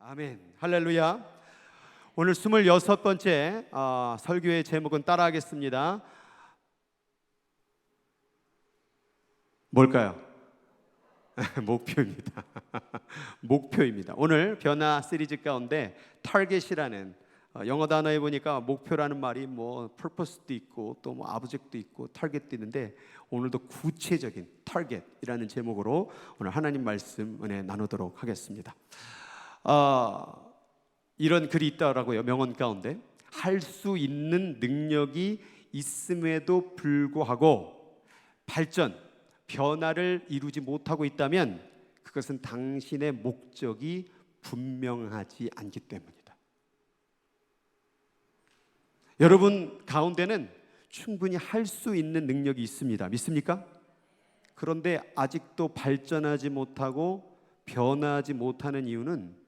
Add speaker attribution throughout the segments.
Speaker 1: 아멘. 할렐루야. 오늘 26번째 설교의 제목은 따라하겠습니다. 뭘까요? 목표입니다. 목표입니다. 오늘 변화 시리즈 가운데 타겟이라는 영어 단어에 보니까 목표라는 말이 purpose도 있고 또 object도 있고 target도 있는데, 오늘도 구체적인 target이라는 제목으로 오늘 하나님 말씀 은혜 나누도록 하겠습니다. 이런 글이 있더라고요. 명언 가운데 할 수 있는 능력이 있음에도 불구하고 변화를 이루지 못하고 있다면 그것은 당신의 목적이 분명하지 않기 때문이다. 여러분 가운데는 충분히 할 수 있는 능력이 있습니다. 믿습니까? 그런데 아직도 발전하지 못하고 변화하지 못하는 이유는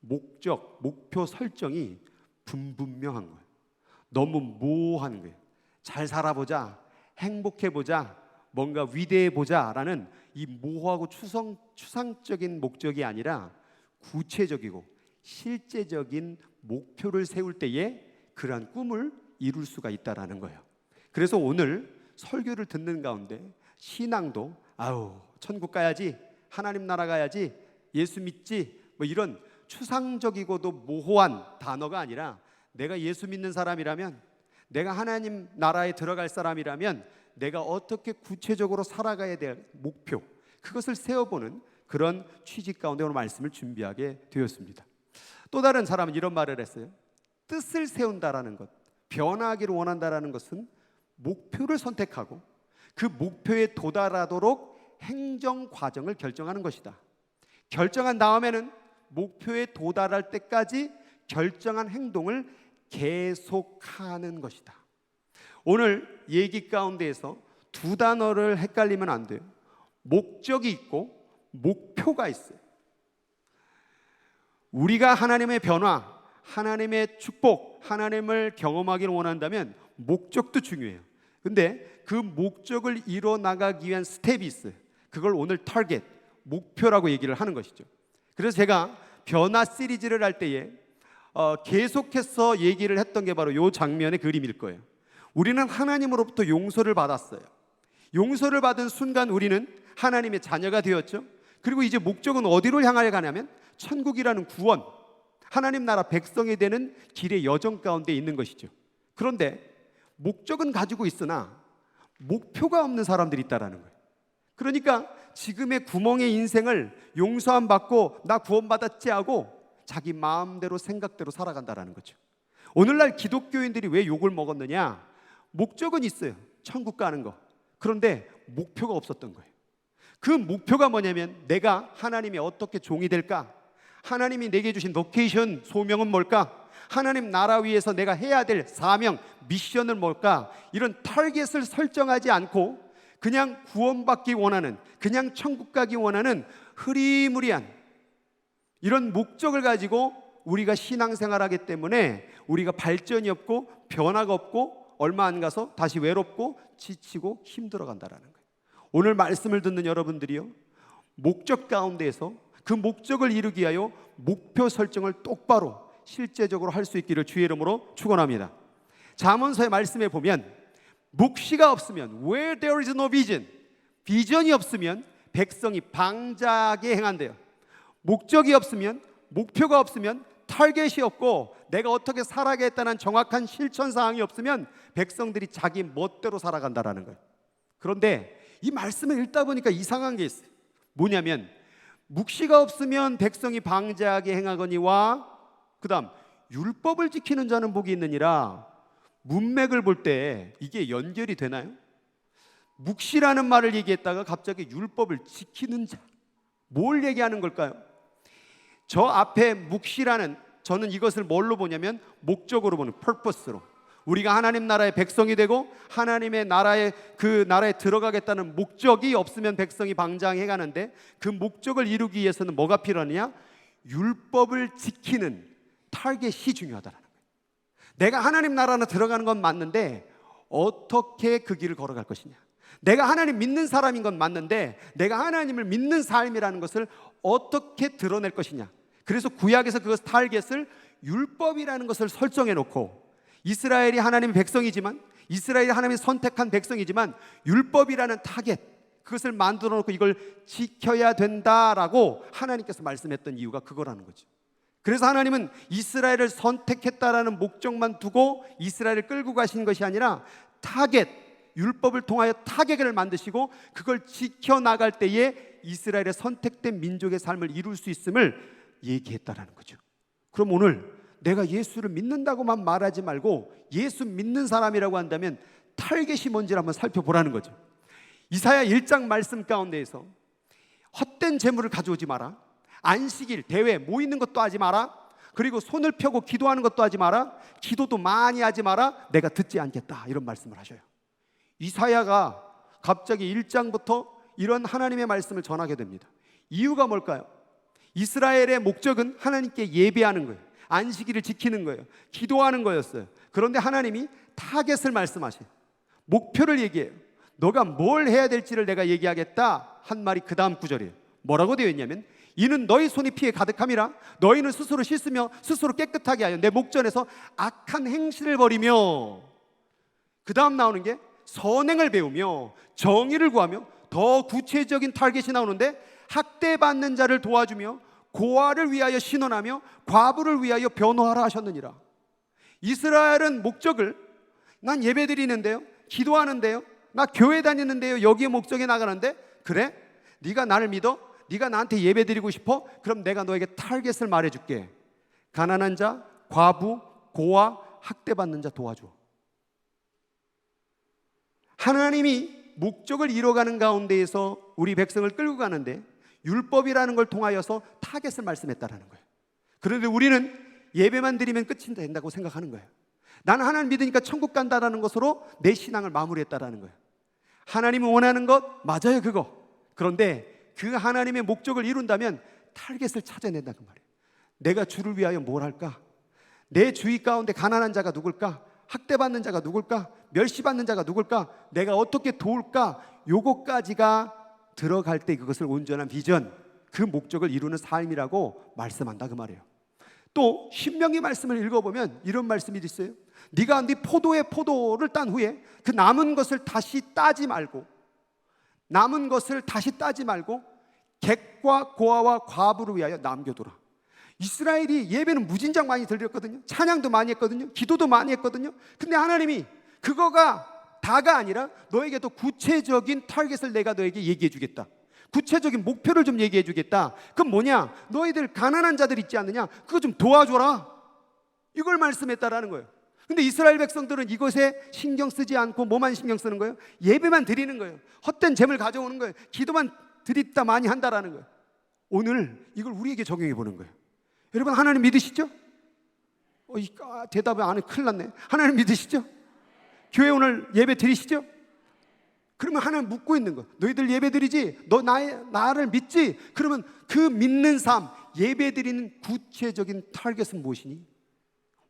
Speaker 1: 목표 설정이 불분명한 거예요. 너무 모호한 거예요. 잘 살아보자, 행복해보자, 뭔가 위대해보자 라는 이 모호하고 추상적인 목적이 아니라 구체적이고 실제적인 목표를 세울 때에 그러한 꿈을 이룰 수가 있다라는 거예요. 그래서 오늘 설교를 듣는 가운데 신앙도 천국 가야지, 하나님 나라 가야지, 예수 믿지, 이런 추상적이고도 모호한 단어가 아니라, 내가 예수 믿는 사람이라면, 내가 하나님 나라에 들어갈 사람이라면 내가 어떻게 구체적으로 살아가야 될 목표, 그것을 세워보는 그런 취지 가운데 오늘 말씀을 준비하게 되었습니다. 또 다른 사람은 이런 말을 했어요. 뜻을 세운다라는 것, 변화하기를 원한다라는 것은 목표를 선택하고 그 목표에 도달하도록 행정 과정을 결정하는 것이다. 결정한 다음에는 목표에 도달할 때까지 결정한 행동을 계속하는 것이다. 오늘 얘기 가운데에서 두 단어를 헷갈리면 안 돼요. 목적이 있고 목표가 있어요. 우리가 하나님의 변화, 하나님의 축복, 하나님을 경험하기를 원한다면 목적도 중요해요. 근데 그 목적을 이뤄 나가기 위한 스텝이 있어요. 그걸 오늘 타겟, 목표라고 얘기를 하는 것이죠. 그래서 제가 변화 시리즈를 할 때에 계속해서 얘기를 했던 게 바로 이 장면의 그림일 거예요. 우리는 하나님으로부터 용서를 받았어요. 용서를 받은 순간 우리는 하나님의 자녀가 되었죠. 그리고 이제 목적은 어디로 향하여 가냐면 천국이라는 구원, 하나님 나라 백성이 되는 길의 여정 가운데 있는 것이죠. 그런데 목적은 가지고 있으나 목표가 없는 사람들이 있다라는 거예요. 그러니까 지금의 구멍의 인생을 용서함 받고 나 구원받았지 하고 자기 마음대로 생각대로 살아간다라는 거죠. 오늘날 기독교인들이 왜 욕을 먹었느냐? 목적은 있어요. 천국 가는 거. 그런데 목표가 없었던 거예요. 그 목표가 뭐냐면 내가 하나님의 어떻게 종이 될까? 하나님이 내게 주신 로케이션, 소명은 뭘까? 하나님 나라 위에서 내가 해야 될 사명, 미션은 뭘까? 이런 타겟을 설정하지 않고 그냥 구원받기 원하는, 그냥 천국 가기 원하는 흐리무리한 이런 목적을 가지고 우리가 신앙생활하기 때문에 우리가 발전이 없고 변화가 없고 얼마 안 가서 다시 외롭고 지치고 힘들어간다라는 거예요. 오늘 말씀을 듣는 여러분들이요, 목적 가운데에서 그 목적을 이루기 위하여 목표 설정을 똑바로 실제적으로 할 수 있기를 주의 이름으로 축원합니다. 잠언서의 말씀에 보면 묵시가 없으면, where there is no vision, 비전이 없으면 백성이 방자하게 행한대요. 목적이 없으면, 목표가 없으면, 타겟이 없고 내가 어떻게 살아가겠다는 정확한 실천 사항이 없으면 백성들이 자기 멋대로 살아간다라는 거예요. 그런데 이 말씀을 읽다 보니까 이상한 게 있어요. 뭐냐면 묵시가 없으면 백성이 방자하게 행하거니와 그 다음 율법을 지키는 자는 복이 있느니라. 문맥을 볼 때 이게 연결이 되나요? 묵시라는 말을 얘기했다가 갑자기 율법을 지키는 자, 뭘 얘기하는 걸까요? 저 앞에 묵시라는, 저는 이것을 뭘로 보냐면 목적으로 보는, purpose로, 우리가 하나님 나라의 백성이 되고 하나님의 나라에, 그 나라에 들어가겠다는 목적이 없으면 백성이 방장해 가는데 그 목적을 이루기 위해서는 뭐가 필요하느냐? 율법을 지키는 타겟이 중요하다라는 거예요. 내가 하나님 나라에 들어가는 건 맞는데 어떻게 그 길을 걸어갈 것이냐? 내가 하나님 믿는 사람인 건 맞는데 내가 하나님을 믿는 삶이라는 것을 어떻게 드러낼 것이냐? 그래서 구약에서 그 타겟을 율법이라는 것을 설정해 놓고, 이스라엘이 하나님의 백성이지만, 이스라엘이 하나님이 선택한 백성이지만 율법이라는 타겟, 그것을 만들어 놓고 이걸 지켜야 된다라고 하나님께서 말씀했던 이유가 그거라는 거죠. 그래서 하나님은 이스라엘을 선택했다라는 목적만 두고 이스라엘을 끌고 가시는 것이 아니라 타겟, 율법을 통하여 타겟을 만드시고 그걸 지켜나갈 때에 이스라엘의 선택된 민족의 삶을 이룰 수 있음을 얘기했다라는 거죠. 그럼 오늘 내가 예수를 믿는다고만 말하지 말고 예수 믿는 사람이라고 한다면 타겟이 뭔지를 한번 살펴보라는 거죠. 이사야 1장 말씀 가운데에서 헛된 재물을 가져오지 마라, 안식일, 대회, 모이는 것도 하지 마라, 그리고 손을 펴고 기도하는 것도 하지 마라, 기도도 많이 하지 마라, 내가 듣지 않겠다, 이런 말씀을 하셔요. 이사야가 갑자기 1장부터 이런 하나님의 말씀을 전하게 됩니다. 이유가 뭘까요? 이스라엘의 목적은 하나님께 예배하는 거예요. 안식일을 지키는 거예요. 기도하는 거였어요. 그런데 하나님이 타겟을 말씀하셔요. 목표를 얘기해요. 너가 뭘 해야 될지를 내가 얘기하겠다 한 말이 그 다음 구절이에요. 뭐라고 되어 있냐면, 이는 너희 손이 피에 가득함이라, 너희는 스스로 씻으며 스스로 깨끗하게 하여 내 목전에서 악한 행실을 벌이며, 그 다음 나오는 게 선행을 배우며 정의를 구하며, 더 구체적인 타겟이 나오는데, 학대받는 자를 도와주며 고아를 위하여 신원하며 과부를 위하여 변호하라 하셨느니라. 이스라엘은 목적을, 난 예배 드리는데요, 기도하는데요, 나 교회 다니는데요, 여기에 목적에 나가는데, 그래? 네가 나를 믿어? 네가 나한테 예배 드리고 싶어? 그럼 내가 너에게 타겟을 말해줄게. 가난한 자, 과부, 고아, 학대받는 자 도와줘. 하나님이 목적을 이뤄가는 가운데에서 우리 백성을 끌고 가는데 율법이라는 걸 통하여서 타겟을 말씀했다라는 거예요. 그런데 우리는 예배만 드리면 끝이 된다고 생각하는 거예요. 나는 하나님 믿으니까 천국 간다라는 것으로 내 신앙을 마무리했다라는 거예요. 하나님이 원하는 것 맞아요, 그거. 그런데 그 하나님의 목적을 이룬다면 타겟을 찾아낸다는 말이에요. 내가 주를 위하여 뭘 할까? 내 주위 가운데 가난한 자가 누굴까? 학대받는 자가 누굴까? 멸시받는 자가 누굴까? 내가 어떻게 도울까? 요거까지가 들어갈 때 그것을 온전한 비전, 그 목적을 이루는 삶이라고 말씀한다, 그 말이에요. 또 신명기 말씀을 읽어보면 이런 말씀이 있어요. 네가 네 포도의 포도를 딴 후에 그 남은 것을 다시 따지 말고, 남은 것을 다시 따지 말고 객과 고아와 과부를 위하여 남겨두라. 이스라엘이 예배는 무진장 많이 드렸거든요. 찬양도 많이 했거든요. 기도도 많이 했거든요. 근데 하나님이 그거가 다가 아니라 너에게 더 구체적인 타겟을 내가 너에게 얘기해 주겠다, 구체적인 목표를 좀 얘기해 주겠다. 그건 뭐냐? 너희들 가난한 자들 있지 않느냐? 그거 좀 도와줘라, 이걸 말씀했다라는 거예요. 근데 이스라엘 백성들은 이것에 신경 쓰지 않고 뭐만 신경 쓰는 거예요? 예배만 드리는 거예요. 헛된 재물 가져오는 거예요. 기도만 드립다 많이 한다라는 거예요. 오늘 이걸 우리에게 적용해 보는 거예요. 여러분, 하나님 믿으시죠? 대답을 안 해, 큰일 났네. 하나님 믿으시죠? 교회 오늘 예배 드리시죠? 그러면 하나님 묻고 있는 거예요. 너희들 예배 드리지? 너 나를 믿지? 그러면 그 믿는 삶, 예배 드리는 구체적인 타겟은 무엇이니?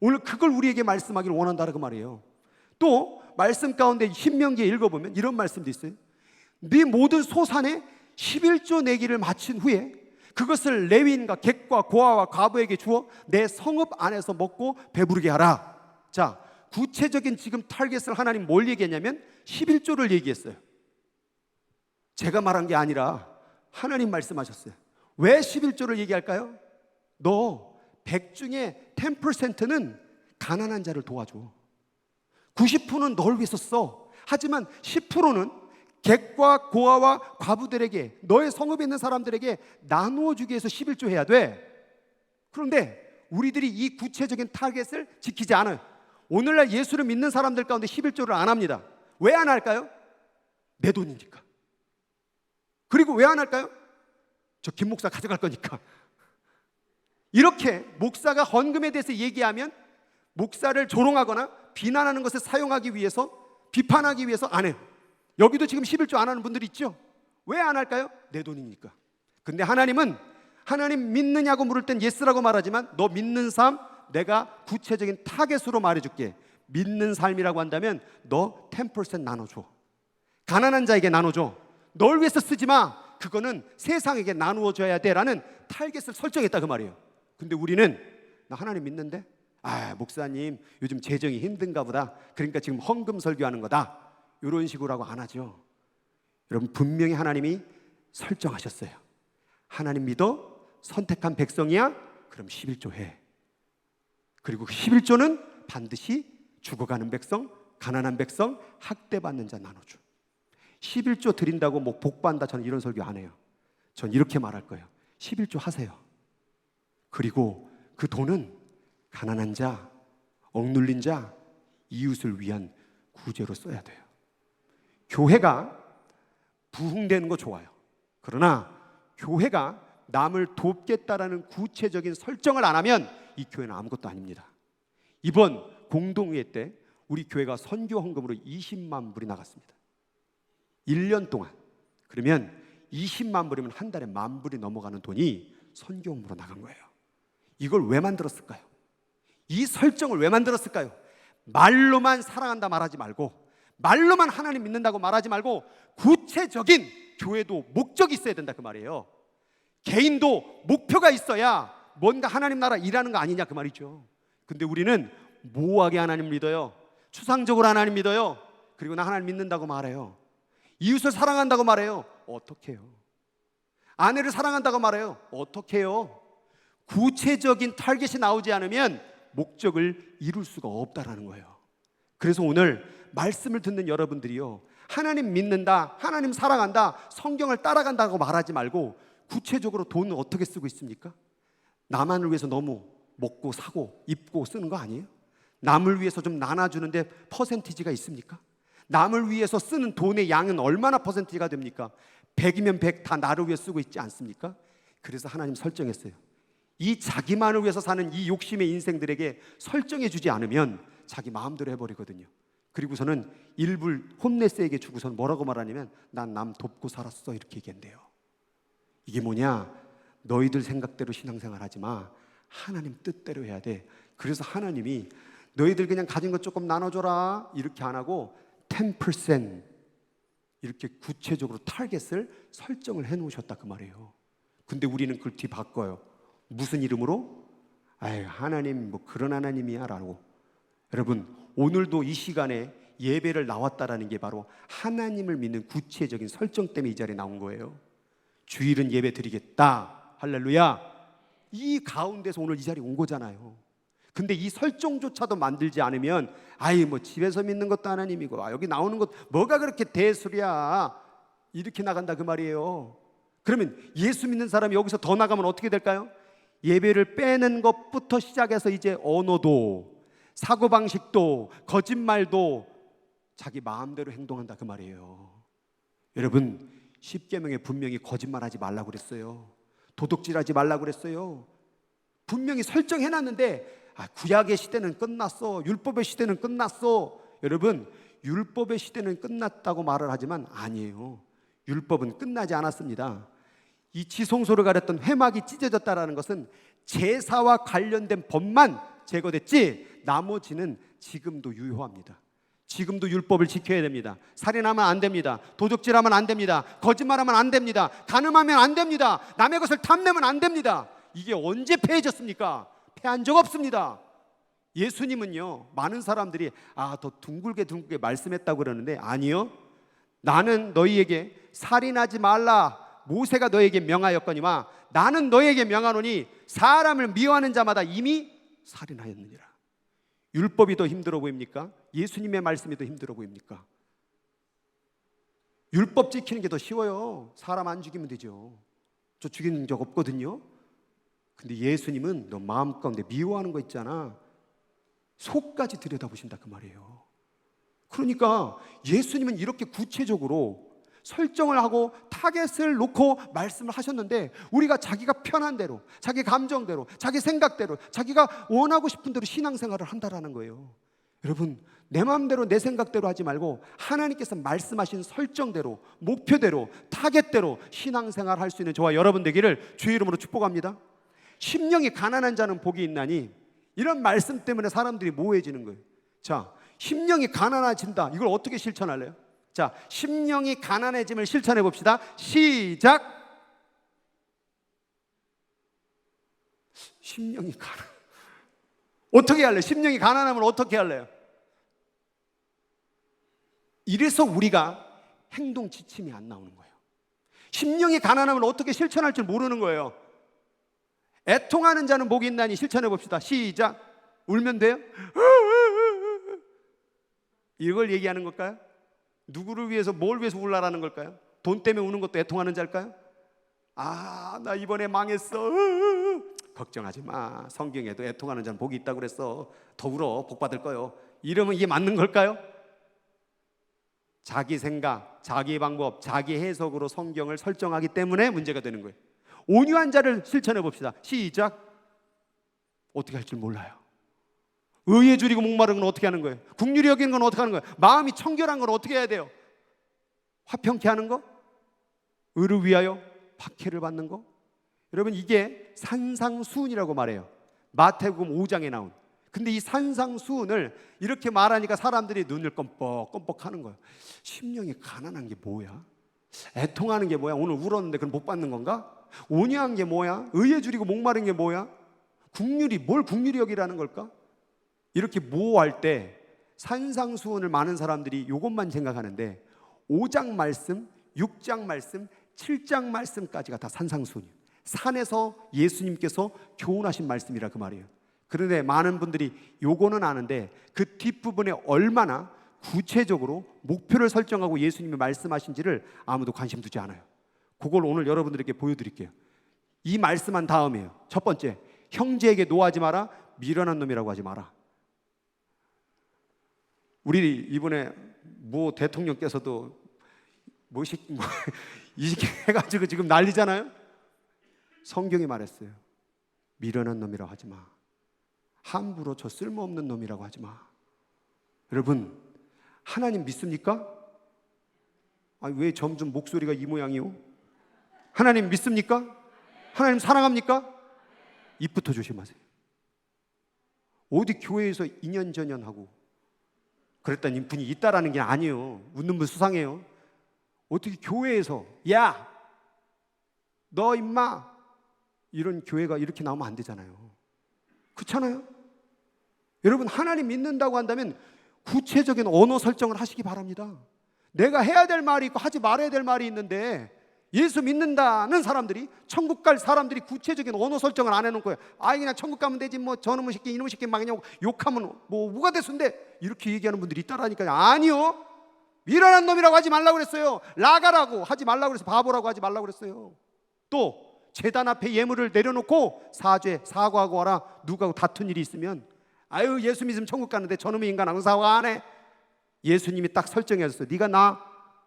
Speaker 1: 오늘 그걸 우리에게 말씀하기를 원한다는 그 말이에요. 또 말씀 가운데 신명기에 읽어보면 이런 말씀도 있어요. 네 모든 소산에 11조 내기를 마친 후에 그것을 레위인과 객과 고아와 과부에게 주어 내 성읍 안에서 먹고 배부르게 하라. 자, 구체적인 지금 타겟을 하나님 뭘 얘기했냐면 11조를 얘기했어요. 제가 말한 게 아니라 하나님 말씀하셨어요. 왜 11조를 얘기할까요? 너 100 중에 10%는 가난한 자를 도와줘. 90%는 널 위해서 써. 하지만 10%는 객과 고아와 과부들에게, 너의 성읍에 있는 사람들에게 나누어 주기 위해서 11조 해야 돼. 그런데 우리들이 이 구체적인 타겟을 지키지 않아요. 오늘날 예수를 믿는 사람들 가운데 11조를 안 합니다. 왜 안 할까요? 내 돈이니까. 그리고 왜 안 할까요? 저 김 목사 가져갈 거니까. 이렇게 목사가 헌금에 대해서 얘기하면 목사를 조롱하거나 비난하는 것을 사용하기 위해서, 비판하기 위해서 안 해요. 여기도 지금 11조 안 하는 분들이 있죠. 왜 안 할까요? 내 돈이니까. 근데 하나님은, 하나님 믿느냐고 물을 땐 예스라고 말하지만 너 믿는 삶 내가 구체적인 타겟으로 말해줄게. 믿는 삶이라고 한다면 너 10% 나눠줘. 가난한 자에게 나눠줘. 널 위해서 쓰지 마. 그거는 세상에게 나누어줘야 돼라는 타겟을 설정했다, 그 말이에요. 근데 우리는 나 하나님 믿는데 목사님 요즘 재정이 힘든가 보다, 그러니까 지금 헌금 설교하는 거다, 이런 식으로 하고 안 하죠. 여러분, 분명히 하나님이 설정하셨어요. 하나님 믿어 선택한 백성이야? 그럼 11조 해. 그리고 그 11조는 반드시 죽어가는 백성, 가난한 백성, 학대받는 자 나눠줘. 11조 드린다고 뭐 복받는다, 저는 이런 설교 안 해요. 전 이렇게 말할 거예요. 11조 하세요. 그리고 그 돈은 가난한 자, 억눌린 자, 이웃을 위한 구제로 써야 돼요. 교회가 부흥되는 거 좋아요. 그러나 교회가 남을 돕겠다라는 구체적인 설정을 안 하면 이 교회는 아무것도 아닙니다. 이번 공동회의 때 우리 교회가 선교 헌금으로 20만 불이 나갔습니다. 1년 동안. 그러면 20만 불이면 한 달에 1만 불이 넘어가는 돈이 선교 헌금으로 나간 거예요. 이걸 왜 만들었을까요? 이 설정을 왜 만들었을까요? 말로만 사랑한다 말하지 말고, 말로만 하나님 믿는다고 말하지 말고, 구체적인 교회도 목적이 있어야 된다 그 말이에요. 개인도 목표가 있어야 뭔가 하나님 나라 일하는 거 아니냐 그 말이죠. 근데 우리는 모호하게 하나님 믿어요. 추상적으로 하나님 믿어요. 그리고 나 하나님 믿는다고 말해요. 이웃을 사랑한다고 말해요. 어떻게 해요? 아내를 사랑한다고 말해요. 어떻게 해요? 구체적인 타겟이 나오지 않으면 목적을 이룰 수가 없다라는 거예요. 그래서 오늘 말씀을 듣는 여러분들이요, 하나님 믿는다, 하나님 사랑한다, 성경을 따라간다고 말하지 말고 구체적으로 돈을 어떻게 쓰고 있습니까? 나만을 위해서 너무 먹고 사고 입고 쓰는 거 아니에요? 남을 위해서 좀 나눠주는데 퍼센티지가 있습니까? 남을 위해서 쓰는 돈의 양은 얼마나 퍼센티지가 됩니까? 100이면 100 다 나를 위해 쓰고 있지 않습니까? 그래서 하나님 설정했어요. 이 자기만을 위해서 사는 이 욕심의 인생들에게 설정해 주지 않으면 자기 마음대로 해버리거든요. 그리고서는 일불 홈레스에게 주고서는 뭐라고 말하냐면 난 남 돕고 살았어, 이렇게 얘기한대요. 이게 뭐냐? 너희들 생각대로 신앙생활 하지 마. 하나님 뜻대로 해야 돼. 그래서 하나님이 너희들 그냥 가진 것 조금 나눠줘라 이렇게 안 하고 10% 이렇게 구체적으로 타겟을 설정을 해놓으셨다 그 말이에요. 근데 우리는 그걸 뒤바꿔요. 무슨 이름으로? 하나님 뭐 그런 하나님이야 라고. 여러분, 오늘도 이 시간에 예배를 나왔다라는 게 바로 하나님을 믿는 구체적인 설정 때문에 이 자리에 나온 거예요. 주일은 예배 드리겠다, 할렐루야. 이 가운데서 오늘 이 자리에 온 거잖아요. 근데 이 설정조차도 만들지 않으면 뭐 집에서 믿는 것도 하나님이고 여기 나오는 것 뭐가 그렇게 대수야, 이렇게 나간다 그 말이에요. 그러면 예수 믿는 사람이 여기서 더 나가면 어떻게 될까요? 예배를 빼는 것부터 시작해서 이제 언어도, 사고방식도, 거짓말도 자기 마음대로 행동한다 그 말이에요. 여러분, 십계명에 분명히 거짓말하지 말라고 그랬어요. 도둑질하지 말라고 그랬어요. 분명히 설정해놨는데 구약의 시대는 끝났어, 율법의 시대는 끝났어. 여러분, 율법의 시대는 끝났다고 말을 하지만 아니에요. 율법은 끝나지 않았습니다. 이 지성소를 가렸던 회막이 찢어졌다는 것은 제사와 관련된 법만 제거됐지 나머지는 지금도 유효합니다. 지금도 율법을 지켜야 됩니다. 살인하면 안 됩니다. 도둑질하면 안 됩니다. 거짓말하면 안 됩니다. 간음하면 안 됩니다. 남의 것을 탐내면 안 됩니다. 이게 언제 폐해졌습니까? 폐한 적 없습니다. 예수님은요, 많은 사람들이 더 둥글게 말씀했다고 그러는데 아니요, 나는 너희에게 살인하지 말라 모세가 너에게 명하였거니와 나는 너에게 명하노니 사람을 미워하는 자마다 이미 살인하였느니라. 율법이 더 힘들어 보입니까? 예수님의 말씀이 더 힘들어 보입니까? 율법 지키는 게 더 쉬워요. 사람 안 죽이면 되죠. 저 죽인 적 없거든요. 근데 예수님은 너 마음 가운데 미워하는 거 있잖아, 속까지 들여다보신다 그 말이에요. 그러니까 예수님은 이렇게 구체적으로 설정을 하고 타겟을 놓고 말씀을 하셨는데 우리가 자기가 편한 대로, 자기 감정대로, 자기 생각대로, 자기가 원하고 싶은 대로 신앙생활을 한다라는 거예요. 여러분, 내 마음대로 내 생각대로 하지 말고 하나님께서 말씀하신 설정대로, 목표대로, 타겟대로 신앙생활 할 수 있는 저와 여러분 되기를 주의 이름으로 축복합니다. 심령이 가난한 자는 복이 있나니, 이런 말씀 때문에 사람들이 모호해지는 거예요. 자, 심령이 가난해진다, 이걸 어떻게 실천할래요? 자, 심령이 가난해짐을 실천해 봅시다. 시작. 심령이 가난. 어떻게 할래? 심령이 가난하면 어떻게 할래요? 이래서 우리가 행동 지침이 안 나오는 거예요. 심령이 가난하면 어떻게 실천할 줄 모르는 거예요. 애통하는 자는 복이 있나니 실천해 봅시다. 시작. 울면 돼요? 이걸 얘기하는 걸까요? 누구를 위해서, 뭘 위해서 울라라는 걸까요? 돈 때문에 우는 것도 애통하는 자일까요? 아, 나 이번에 망했어. 걱정하지 마. 성경에도 애통하는 자는 복이 있다고 그랬어. 더 울어. 복 받을 거요. 이러면 이게 맞는 걸까요? 자기 생각, 자기 방법, 자기 해석으로 성경을 설정하기 때문에 문제가 되는 거예요. 온유한 자를 실천해 봅시다. 시작. 어떻게 할 줄 몰라요. 의에 줄이고 목마른 건 어떻게 하는 거예요? 국률이 여기는 건 어떻게 하는 거예요? 마음이 청결한 건 어떻게 해야 돼요? 화평케 하는 거? 의를 위하여 박해를 받는 거? 여러분, 이게 산상수훈이라고 말해요. 마태복음 5장에 나온. 근데 이 산상수훈을 이렇게 말하니까 사람들이 눈을 껌뻑껌뻑 하는 거예요. 심령이 가난한 게 뭐야? 애통하는 게 뭐야? 오늘 울었는데 그럼 못 받는 건가? 온유한 게 뭐야? 의에 줄이고 목마른 게 뭐야? 국률이, 뭘 국률이 여기라는 걸까? 이렇게 모호할 때 산상수훈을 많은 사람들이 이것만 생각하는데 5장 말씀, 6장 말씀, 7장 말씀까지가 다 산상수훈이에요. 산에서 예수님께서 교훈하신 말씀이라 그 말이에요. 그런데 많은 분들이 요거는 아는데 그 뒷부분에 얼마나 구체적으로 목표를 설정하고 예수님이 말씀하신지를 아무도 관심 두지 않아요. 그걸 오늘 여러분들에게 보여드릴게요. 이 말씀한 다음이에요. 첫 번째, 형제에게 노하지 마라. 미련한 놈이라고 하지 마라. 우리 이번에 뭐 대통령께서도 이식 해가지고 지금 난리잖아요. 성경이 말했어요. 미련한 놈이라고 하지 마. 함부로 저 쓸모없는 놈이라고 하지 마. 여러분, 하나님 믿습니까? 아니, 왜 점점 목소리가 이 모양이요? 하나님 믿습니까? 하나님 사랑합니까? 입부터 조심하세요. 어디 교회에서 인연전연하고 그랬다는 분이 있다라는 게 아니에요. 웃는 분 수상해요. 어떻게 교회에서 야, 너 임마, 이런 교회가 이렇게 나오면 안 되잖아요. 그렇잖아요? 여러분, 하나님 믿는다고 한다면 구체적인 언어 설정을 하시기 바랍니다. 내가 해야 될 말이 있고 하지 말아야 될 말이 있는데 예수 믿는다는 사람들이, 천국 갈 사람들이 구체적인 언어 설정을 안 해놓은 거예요. 아, 그냥 천국 가면 되지, 뭐 저놈의 새끼 이놈의 새끼 막 그냥 욕하면 뭐가 됐는데, 이렇게 얘기하는 분들이 있다라니까요. 아니요, 미련한 놈이라고 하지 말라고 그랬어요. 라가라고 하지 말라고 그랬어요. 바보라고 하지 말라고 그랬어요. 또 제단 앞에 예물을 내려놓고 사과하고 와라. 누구하고 다툰 일이 있으면, 아유, 예수 믿으면 천국 가는데 저놈의 인간하고 사과 안 해. 예수님이 딱 설정해줬어요. 네가 나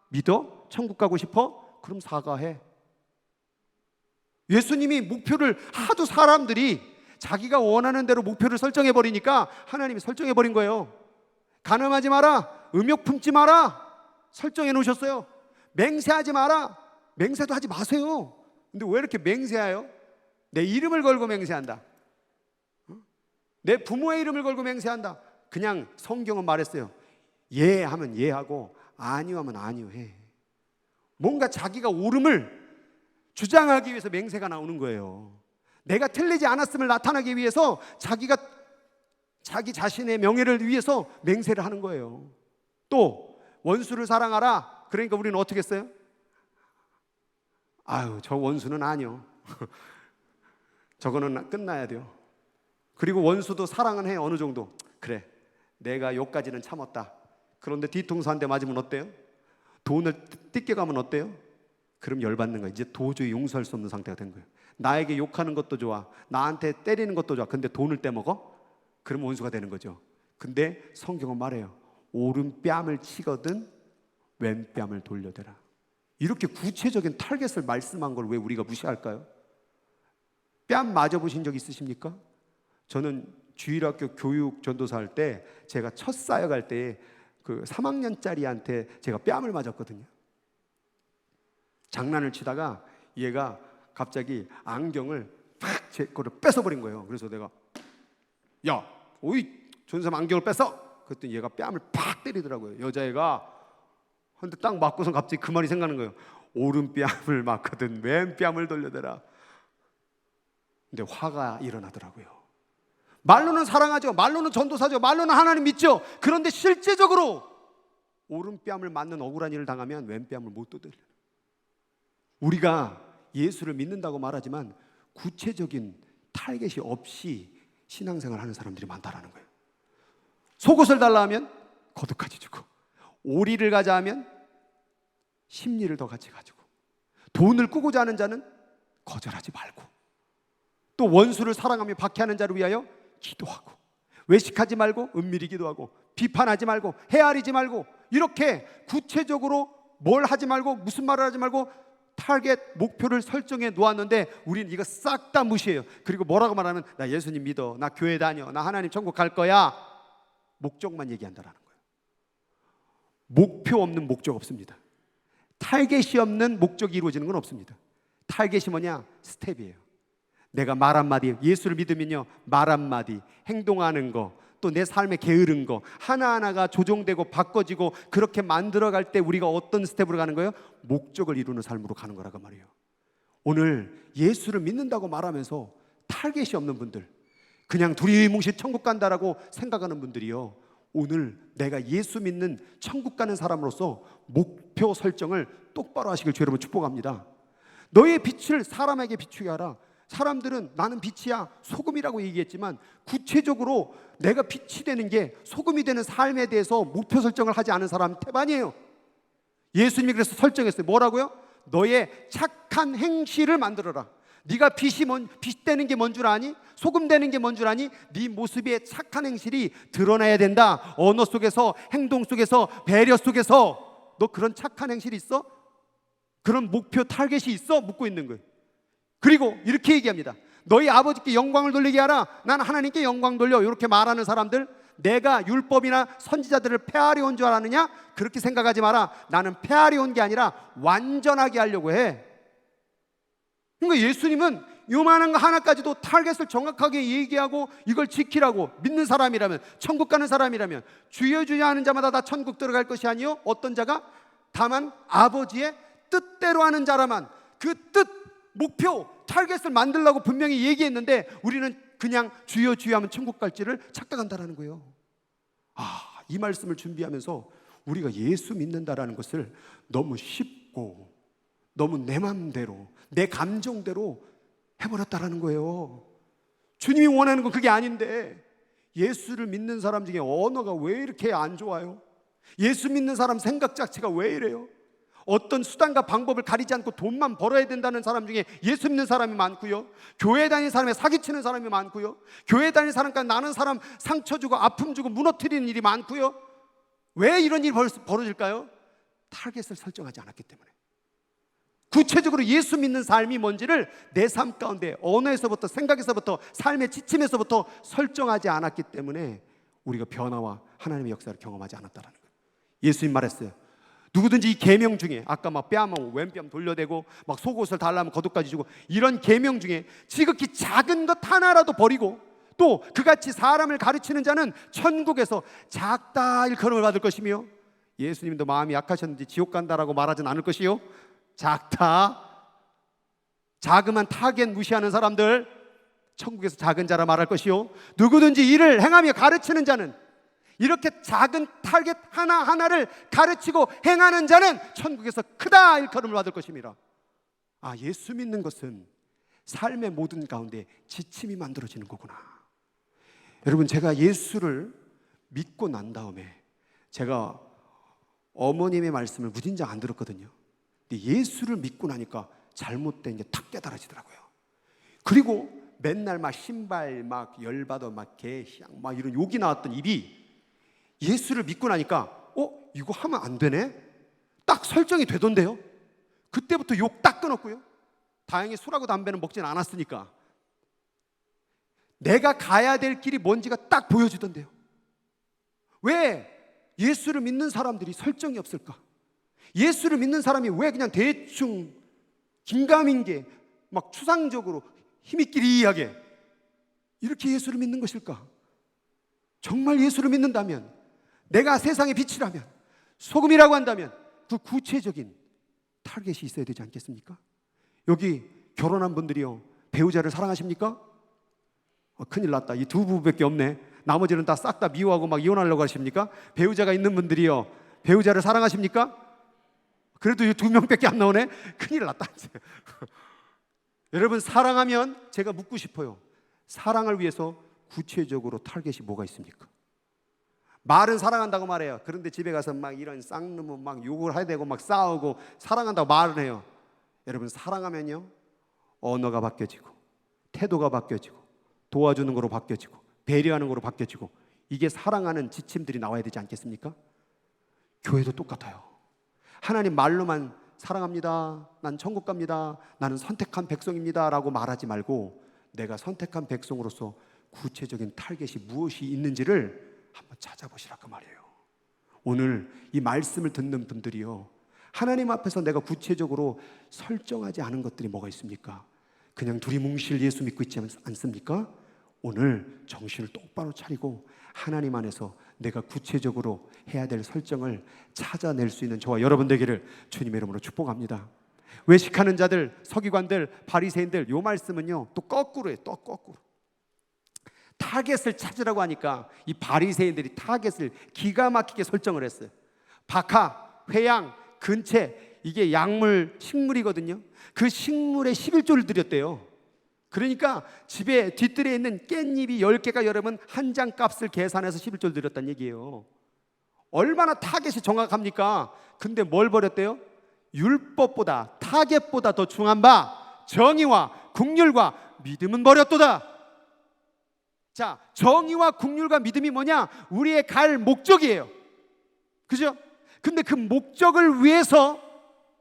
Speaker 1: 믿어? 천국 가고 싶어? 그럼 사과해. 예수님이 목표를 하도 사람들이 자기가 원하는 대로 목표를 설정해 버리니까 하나님이 설정해 버린 거예요. 간음하지 마라, 음욕 품지 마라, 설정해 놓으셨어요. 맹세하지 마라, 맹세도 하지 마세요. 근데 왜 이렇게 맹세해요? 내 이름을 걸고 맹세한다, 내 부모의 이름을 걸고 맹세한다. 그냥 성경은 말했어요. 예 하면 예 하고 아니요 하면 아니요 해. 뭔가 자기가 옳음을 주장하기 위해서 맹세가 나오는 거예요. 내가 틀리지 않았음을 나타나기 위해서 자기가 자기 자신의 명예를 위해서 맹세를 하는 거예요. 또 원수를 사랑하라. 그러니까 우리는 어떻게 했어요? 아유, 저 원수는 아니요. 저거는 끝나야 돼요. 그리고 원수도 사랑은 해. 어느 정도. 그래, 내가 욕까지는 참았다. 그런데 뒤통수 한 대 맞으면 어때요? 돈을 뜯겨가면 어때요? 그럼 열받는 거예요. 이제 도저히 용서할 수 없는 상태가 된 거예요. 나에게 욕하는 것도 좋아, 나한테 때리는 것도 좋아. 근데 돈을 떼먹어? 그럼 원수가 되는 거죠. 근데 성경은 말해요. 오른뺨을 치거든 왼뺨을 돌려대라. 이렇게 구체적인 타겟을 말씀한 걸 왜 우리가 무시할까요? 뺨 맞아보신 적 있으십니까? 저는 주일학교 교육 전도사 할 때 제가 첫 사역할 때 그 3학년짜리한테 제가 뺨을 맞았거든요. 장난을 치다가 얘가 갑자기 안경을 팍 제 거를 뺏어버린 거예요. 그래서 내가 야, 오이 전사님 안경을 뺐어. 그랬더니 얘가 뺨을 팍 때리더라고요. 여자애가. 근데 딱 맞고선 갑자기 그 말이 생각나는 거예요. 오른뺨을 맞거든 왼뺨을 돌려대라. 근데 화가 일어나더라고요. 말로는 사랑하죠. 말로는 전도사죠. 말로는 하나님 믿죠. 그런데 실제적으로 오른뺨을 맞는 억울한 일을 당하면 왼뺨을 못 두드려요. 우리가 예수를 믿는다고 말하지만 구체적인 타겟이 없이 신앙생활 하는 사람들이 많다라는 거예요. 속옷을 달라 하면 겉옷까지 주고, 오리를 가자 하면 심리를 더 같이 가지고, 돈을 꾸고자 하는 자는 거절하지 말고, 또 원수를 사랑하며 박해하는 자를 위하여 기도하고, 외식하지 말고 은밀히 기도하고, 비판하지 말고 헤아리지 말고, 이렇게 구체적으로 뭘 하지 말고 무슨 말을 하지 말고 타겟 목표를 설정해 놓았는데 우리는 이거 싹 다 무시해요. 그리고 뭐라고 말하면 나 예수님 믿어, 나 교회 다녀, 나 하나님 천국 갈 거야. 목적만 얘기한다라는 거예요. 목표 없는 목적 없습니다. 타겟이 없는 목적이 이루어지는 건 없습니다. 타겟이 뭐냐? 스텝이에요. 내가 말 한마디, 예수를 믿으면요, 말 한마디, 행동하는 거, 또 내 삶에 게으른 거 하나하나가 조정되고 바꿔지고 그렇게 만들어갈 때 우리가 어떤 스텝으로 가는 거예요? 목적을 이루는 삶으로 가는 거라고 말이에요. 오늘 예수를 믿는다고 말하면서 타겟이 없는 분들, 그냥 두리뭉실 천국 간다라고 생각하는 분들이요, 오늘 내가 예수 믿는 천국 가는 사람으로서 목표 설정을 똑바로 하시길 주 여러분 축복합니다. 너의 빛을 사람에게 비추게 하라. 사람들은 나는 빛이야, 소금이라고 얘기했지만 구체적으로 내가 빛이 되는 게, 소금이 되는 삶에 대해서 목표 설정을 하지 않은 사람 태반이에요. 예수님이 그래서 설정했어요. 뭐라고요? 너의 착한 행실을 만들어라. 네가 빛 되는 게 뭔 줄 아니? 소금 되는 게 뭔 줄 아니? 네 모습의 착한 행실이 드러나야 된다. 언어 속에서, 행동 속에서, 배려 속에서. 너 그런 착한 행실이 있어? 그런 목표 타겟이 있어? 묻고 있는 거예요. 그리고 이렇게 얘기합니다. 너희 아버지께 영광을 돌리게 하라. 난 하나님께 영광 돌려. 이렇게 말하는 사람들, 내가 율법이나 선지자들을 폐하려 온 줄 아느냐? 그렇게 생각하지 마라. 나는 폐하려 온 게 아니라 완전하게 하려고 해. 그러니까 예수님은 요만한 거 하나까지도 타겟을 정확하게 얘기하고 이걸 지키라고. 믿는 사람이라면, 천국 가는 사람이라면, 주여 주여 하는 자마다 다 천국 들어갈 것이 아니요 어떤 자가 다만 아버지의 뜻대로 하는 자라만. 그 뜻, 목표, 타겟을 만들라고 분명히 얘기했는데 우리는 그냥 주여 주여 하면 천국 갈지를 착각한다라는 거예요. 이 말씀을 준비하면서 우리가 예수 믿는다라는 것을 너무 쉽고 너무 내 맘대로, 내 감정대로 해버렸다라는 거예요. 주님이 원하는 건 그게 아닌데, 예수를 믿는 사람 중에 언어가 왜 이렇게 안 좋아요? 예수 믿는 사람 생각 자체가 왜 이래요? 어떤 수단과 방법을 가리지 않고 돈만 벌어야 된다는 사람 중에 예수 믿는 사람이 많고요, 교회 다니는 사람에 사기치는 사람이 많고요, 교회 다니는 사람과 나는 사람 상처 주고 아픔 주고 무너뜨리는 일이 많고요. 왜 이런 일이 벌어질까요? 타겟을 설정하지 않았기 때문에. 구체적으로 예수 믿는 삶이 뭔지를 내 삶 가운데 언어에서부터, 생각에서부터, 삶의 지침에서부터 설정하지 않았기 때문에 우리가 변화와 하나님의 역사를 경험하지 않았다는 거예요. 예수님 말했어요. 누구든지 이 계명 중에, 아까 막 뺨, 왼뺨 돌려대고 막 속옷을 달라면 겉옷까지 주고, 이런 계명 중에 지극히 작은 것 하나라도 버리고 또 그같이 사람을 가르치는 자는 천국에서 작다 일컬음을 받을 것이며, 예수님도 마음이 약하셨는지 지옥 간다라고 말하진 않을 것이요, 작다, 자그만 타겟 무시하는 사람들 천국에서 작은 자라 말할 것이요, 누구든지 이를 행하며 가르치는 자는, 이렇게 작은 타겟 하나하나를 가르치고 행하는 자는 천국에서 크다 일컬음을 받을 것입니다. 예수 믿는 것은 삶의 모든 가운데 지침이 만들어지는 거구나. 여러분, 제가 예수를 믿고 난 다음에 제가 어머님의 말씀을 무진장 안 들었거든요. 근데 예수를 믿고 나니까 잘못된 게 탁 깨달아지더라고요. 그리고 맨날 막 신발 막 열받아 막 개향 막 이런 욕이 나왔던 입이 예수를 믿고 나니까 이거 하면 안 되네? 딱 설정이 되던데요. 그때부터 욕 딱 끊었고요. 다행히 술하고 담배는 먹진 않았으니까 내가 가야 될 길이 뭔지가 딱 보여지던데요. 왜 예수를 믿는 사람들이 설정이 없을까? 예수를 믿는 사람이 왜 그냥 대충 긴가민게 막 추상적으로 힘있기리하게 이렇게 예수를 믿는 것일까? 정말 예수를 믿는다면, 내가 세상의 빛이라면, 소금이라고 한다면 그 구체적인 타겟이 있어야 되지 않겠습니까? 여기 결혼한 분들이요, 배우자를 사랑하십니까? 큰일 났다. 이 두 부부밖에 없네. 나머지는 다 싹 다 미워하고 막 이혼하려고 하십니까? 배우자가 있는 분들이요, 배우자를 사랑하십니까? 그래도 이 두 명밖에 안 나오네. 큰일 났다. 여러분, 사랑하면 제가 묻고 싶어요. 사랑을 위해서 구체적으로 타겟이 뭐가 있습니까? 말은 사랑한다고 말해요. 그런데 집에 가서 막 이런 쌍놈은 막 욕을 해야 되고 막 싸우고 사랑한다고 말은 해요. 여러분, 사랑하면요, 언어가 바뀌어지고 태도가 바뀌어지고 도와주는 거로 바뀌어지고 배려하는 거로 바뀌어지고, 이게 사랑하는 지침들이 나와야 되지 않겠습니까? 교회도 똑같아요. 하나님 말로만 사랑합니다, 난 천국 갑니다, 나는 선택한 백성입니다 라고 말하지 말고, 내가 선택한 백성으로서 구체적인 타겟이 무엇이 있는지를 한번 찾아보시라 그 말이에요. 오늘 이 말씀을 듣는 분들이요, 하나님 앞에서 내가 구체적으로 설정하지 않은 것들이 뭐가 있습니까? 그냥 두리뭉실 예수 믿고 있지 않습니까? 오늘 정신을 똑바로 차리고 하나님 안에서 내가 구체적으로 해야 될 설정을 찾아낼 수 있는 저와 여러분 되기를 주님의 이름으로 축복합니다. 외식하는 자들, 서기관들, 바리새인들, 요 말씀은요 또 거꾸로예요. 또 거꾸로. 타겟을 찾으라고 하니까 이 바리새인들이 타겟을 기가 막히게 설정을 했어요. 박하, 회양, 근채, 이게 약물, 식물이거든요. 그 식물에 11조를 드렸대요. 그러니까 집에 뒷뜰에 있는 깻잎이 10개가 여러분 한 장 값을 계산해서 11조를 드렸다는 얘기예요. 얼마나 타겟이 정확합니까? 근데 뭘 버렸대요? 율법보다, 타겟보다 더 중한 바 정의와 국률과 믿음은 버렸도다. 자, 정의와 국률과 믿음이 뭐냐? 우리의 갈 목적이에요. 그죠? 근데 그 목적을 위해서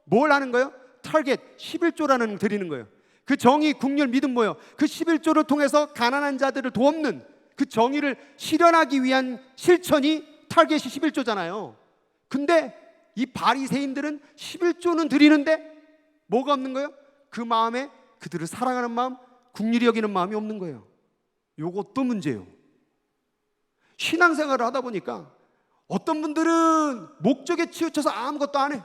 Speaker 1: 뭘 하는 거예요? 타겟 11조라는 걸 드리는 거예요. 그 정의, 국률, 믿음 뭐예요? 그 11조를 통해서 가난한 자들을 돕는 그 정의를 실현하기 위한 실천이 타겟이 11조잖아요. 근데 이 바리새인들은 11조는 드리는데 뭐가 없는 거예요? 그 마음에 그들을 사랑하는 마음, 국률이 여기는 마음이 없는 거예요. 요것도 문제예요. 신앙생활을 하다 보니까 어떤 분들은 목적에 치우쳐서 아무것도 안 해.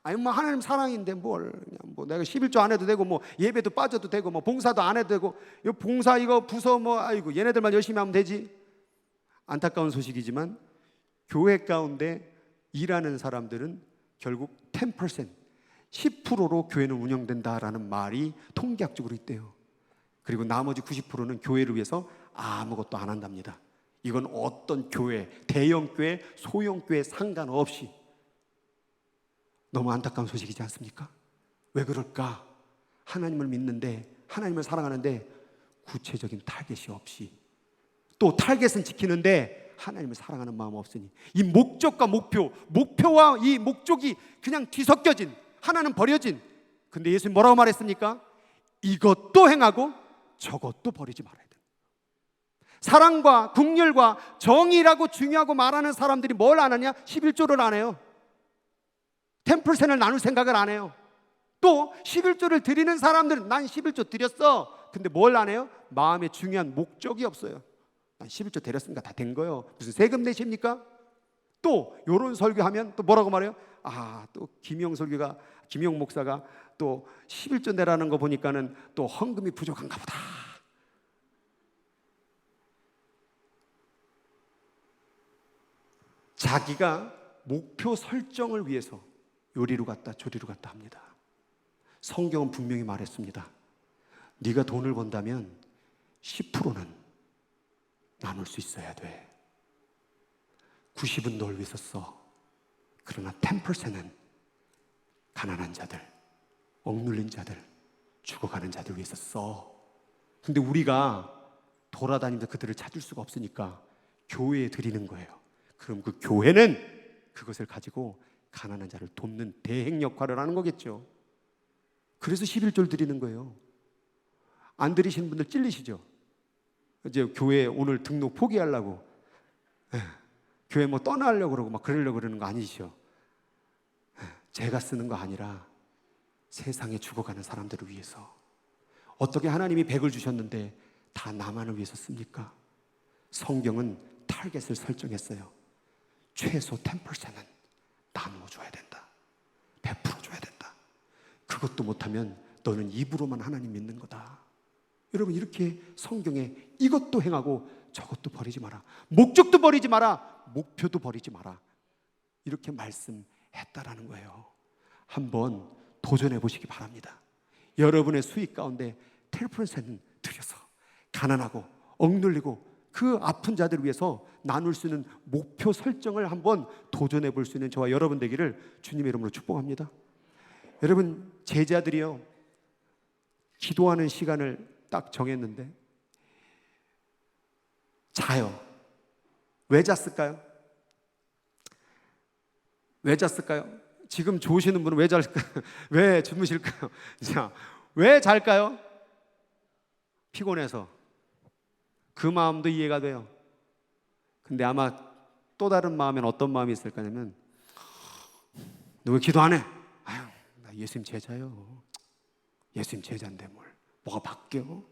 Speaker 1: 아니 뭐 하나님 사랑인데 뭘 그냥 뭐 내가 11조 안 해도 되고 뭐 예배도 빠져도 되고 뭐 봉사도 안 해도 되고 이 봉사 이거 부서 뭐 아이고 얘네들만 열심히 하면 되지. 안타까운 소식이지만 교회 가운데 일하는 사람들은 결국 10%로 교회는 운영된다라는 말이 통계학적으로 있대요. 그리고 나머지 90%는 교회를 위해서 아무것도 안 한답니다. 이건 어떤 교회, 대형 교회, 소형 교회 상관없이 너무 안타까운 소식이지 않습니까? 왜 그럴까? 하나님을 믿는데, 하나님을 사랑하는데 구체적인 타겟이 없이, 또 타겟은 지키는데 하나님을 사랑하는 마음 없으니, 이 목적과 목표와 이 목적이 그냥 뒤섞여진, 하나는 버려진. 근데 예수님 뭐라고 말했습니까? 이것도 행하고 저것도 버리지 말아야 돼. 사랑과 국률과 정의라고 중요하고 말하는 사람들이 뭘 안 하냐? 11조를 안 해요. 10%를 나눌 생각을 안 해요. 또 11조를 드리는 사람들은 난 11조 드렸어. 근데 뭘 안 해요? 마음에 중요한 목적이 없어요. 난 11조 드렸으니까 다 된 거예요. 무슨 세금 내십니까? 또 요런 설교하면 또 뭐라고 말해요? 아, 또 김용 목사가 또 11조 내라는 거 보니까는 또 헌금이 부족한가 보다. 자기가 목표 설정을 위해서 요리로 갔다 조리로 갔다 합니다. 성경은 분명히 말했습니다. 네가 돈을 번다면 10%는 나눌 수 있어야 돼. 90은 널 위해서 써. 그러나 10%는 가난한 자들, 억눌린 자들, 죽어가는 자들 위해서 써. 근데 우리가 돌아다니면서 그들을 찾을 수가 없으니까 교회에 드리는 거예요. 그럼 그 교회는 그것을 가지고 가난한 자를 돕는 대행 역할을 하는 거겠죠. 그래서 11조를 드리는 거예요. 안 드리시는 분들 찔리시죠? 이제 교회 오늘 등록 포기하려고, 교회 뭐 떠나려고 그러고 막 그러려고 그러는 거 아니시죠? 제가 쓰는 거 아니라 세상에 죽어가는 사람들을 위해서. 어떻게 하나님이 100을 주셨는데 다 나만을 위해서 씁니까? 성경은 타겟을 설정했어요. 최소 10%는 나누어줘야 된다. 100% 줘야 된다. 그것도 못하면 너는 입으로만 하나님 믿는 거다. 여러분, 이렇게 성경에 이것도 행하고 저것도 버리지 마라, 목적도 버리지 마라, 목표도 버리지 마라, 이렇게 말씀했다라는 거예요. 한번 도전해 보시기 바랍니다. 여러분의 수익 가운데 10%는 들여서 가난하고 억눌리고 그 아픈 자들을 위해서 나눌 수 있는 목표 설정을 한번 도전해 볼 수 있는 저와 여러분 되기를 주님의 이름으로 축복합니다. 여러분, 제자들이요, 기도하는 시간을 딱 정했는데 자요. 왜 잤을까요? 왜 잤을까요? 지금 좋으시는 분은 왜 잘까요? 왜 주무실까요? 자, 왜 잘까요? 피곤해서. 그 마음도 이해가 돼요. 근데 아마 또 다른 마음엔 어떤 마음이 있을 거냐면, 너 왜 기도 안 해? 아유, 나 예수님 제자요. 예수님 제자인데 뭐가 바뀌어?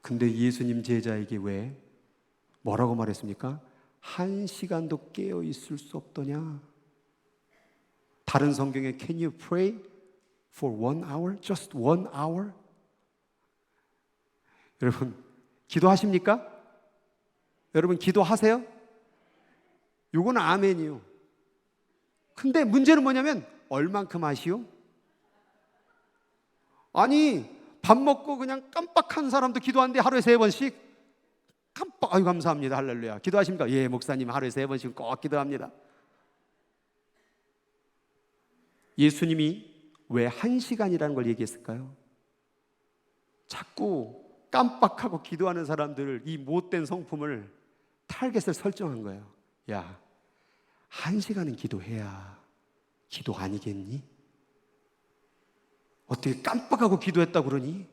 Speaker 1: 근데 예수님 제자에게 왜 뭐라고 말했습니까? 1시간도 깨어 있을 수 없더냐? 다른 성경에 Can you pray for 1 hour? Just 1 hour? 여러분, 기도하십니까? 여러분, 기도하세요? 요거는 아멘이요. 근데 문제는 뭐냐면 얼만큼 하시오? 아니, 밥 먹고 그냥 깜빡한 사람도 기도하는데 하루에 3번씩 깜빡, 아유 감사합니다, 할렐루야. 기도하십니까? 예, 목사님 하루에 3번씩 꼭 기도합니다. 예수님이 왜 1시간이라는 걸 얘기했을까요? 자꾸 깜빡하고 기도하는 사람들을, 이 못된 성품을 타겟을 설정한 거예요. 야, 1시간은 기도해야 기도 아니겠니? 어떻게 깜빡하고 기도했다고 그러니?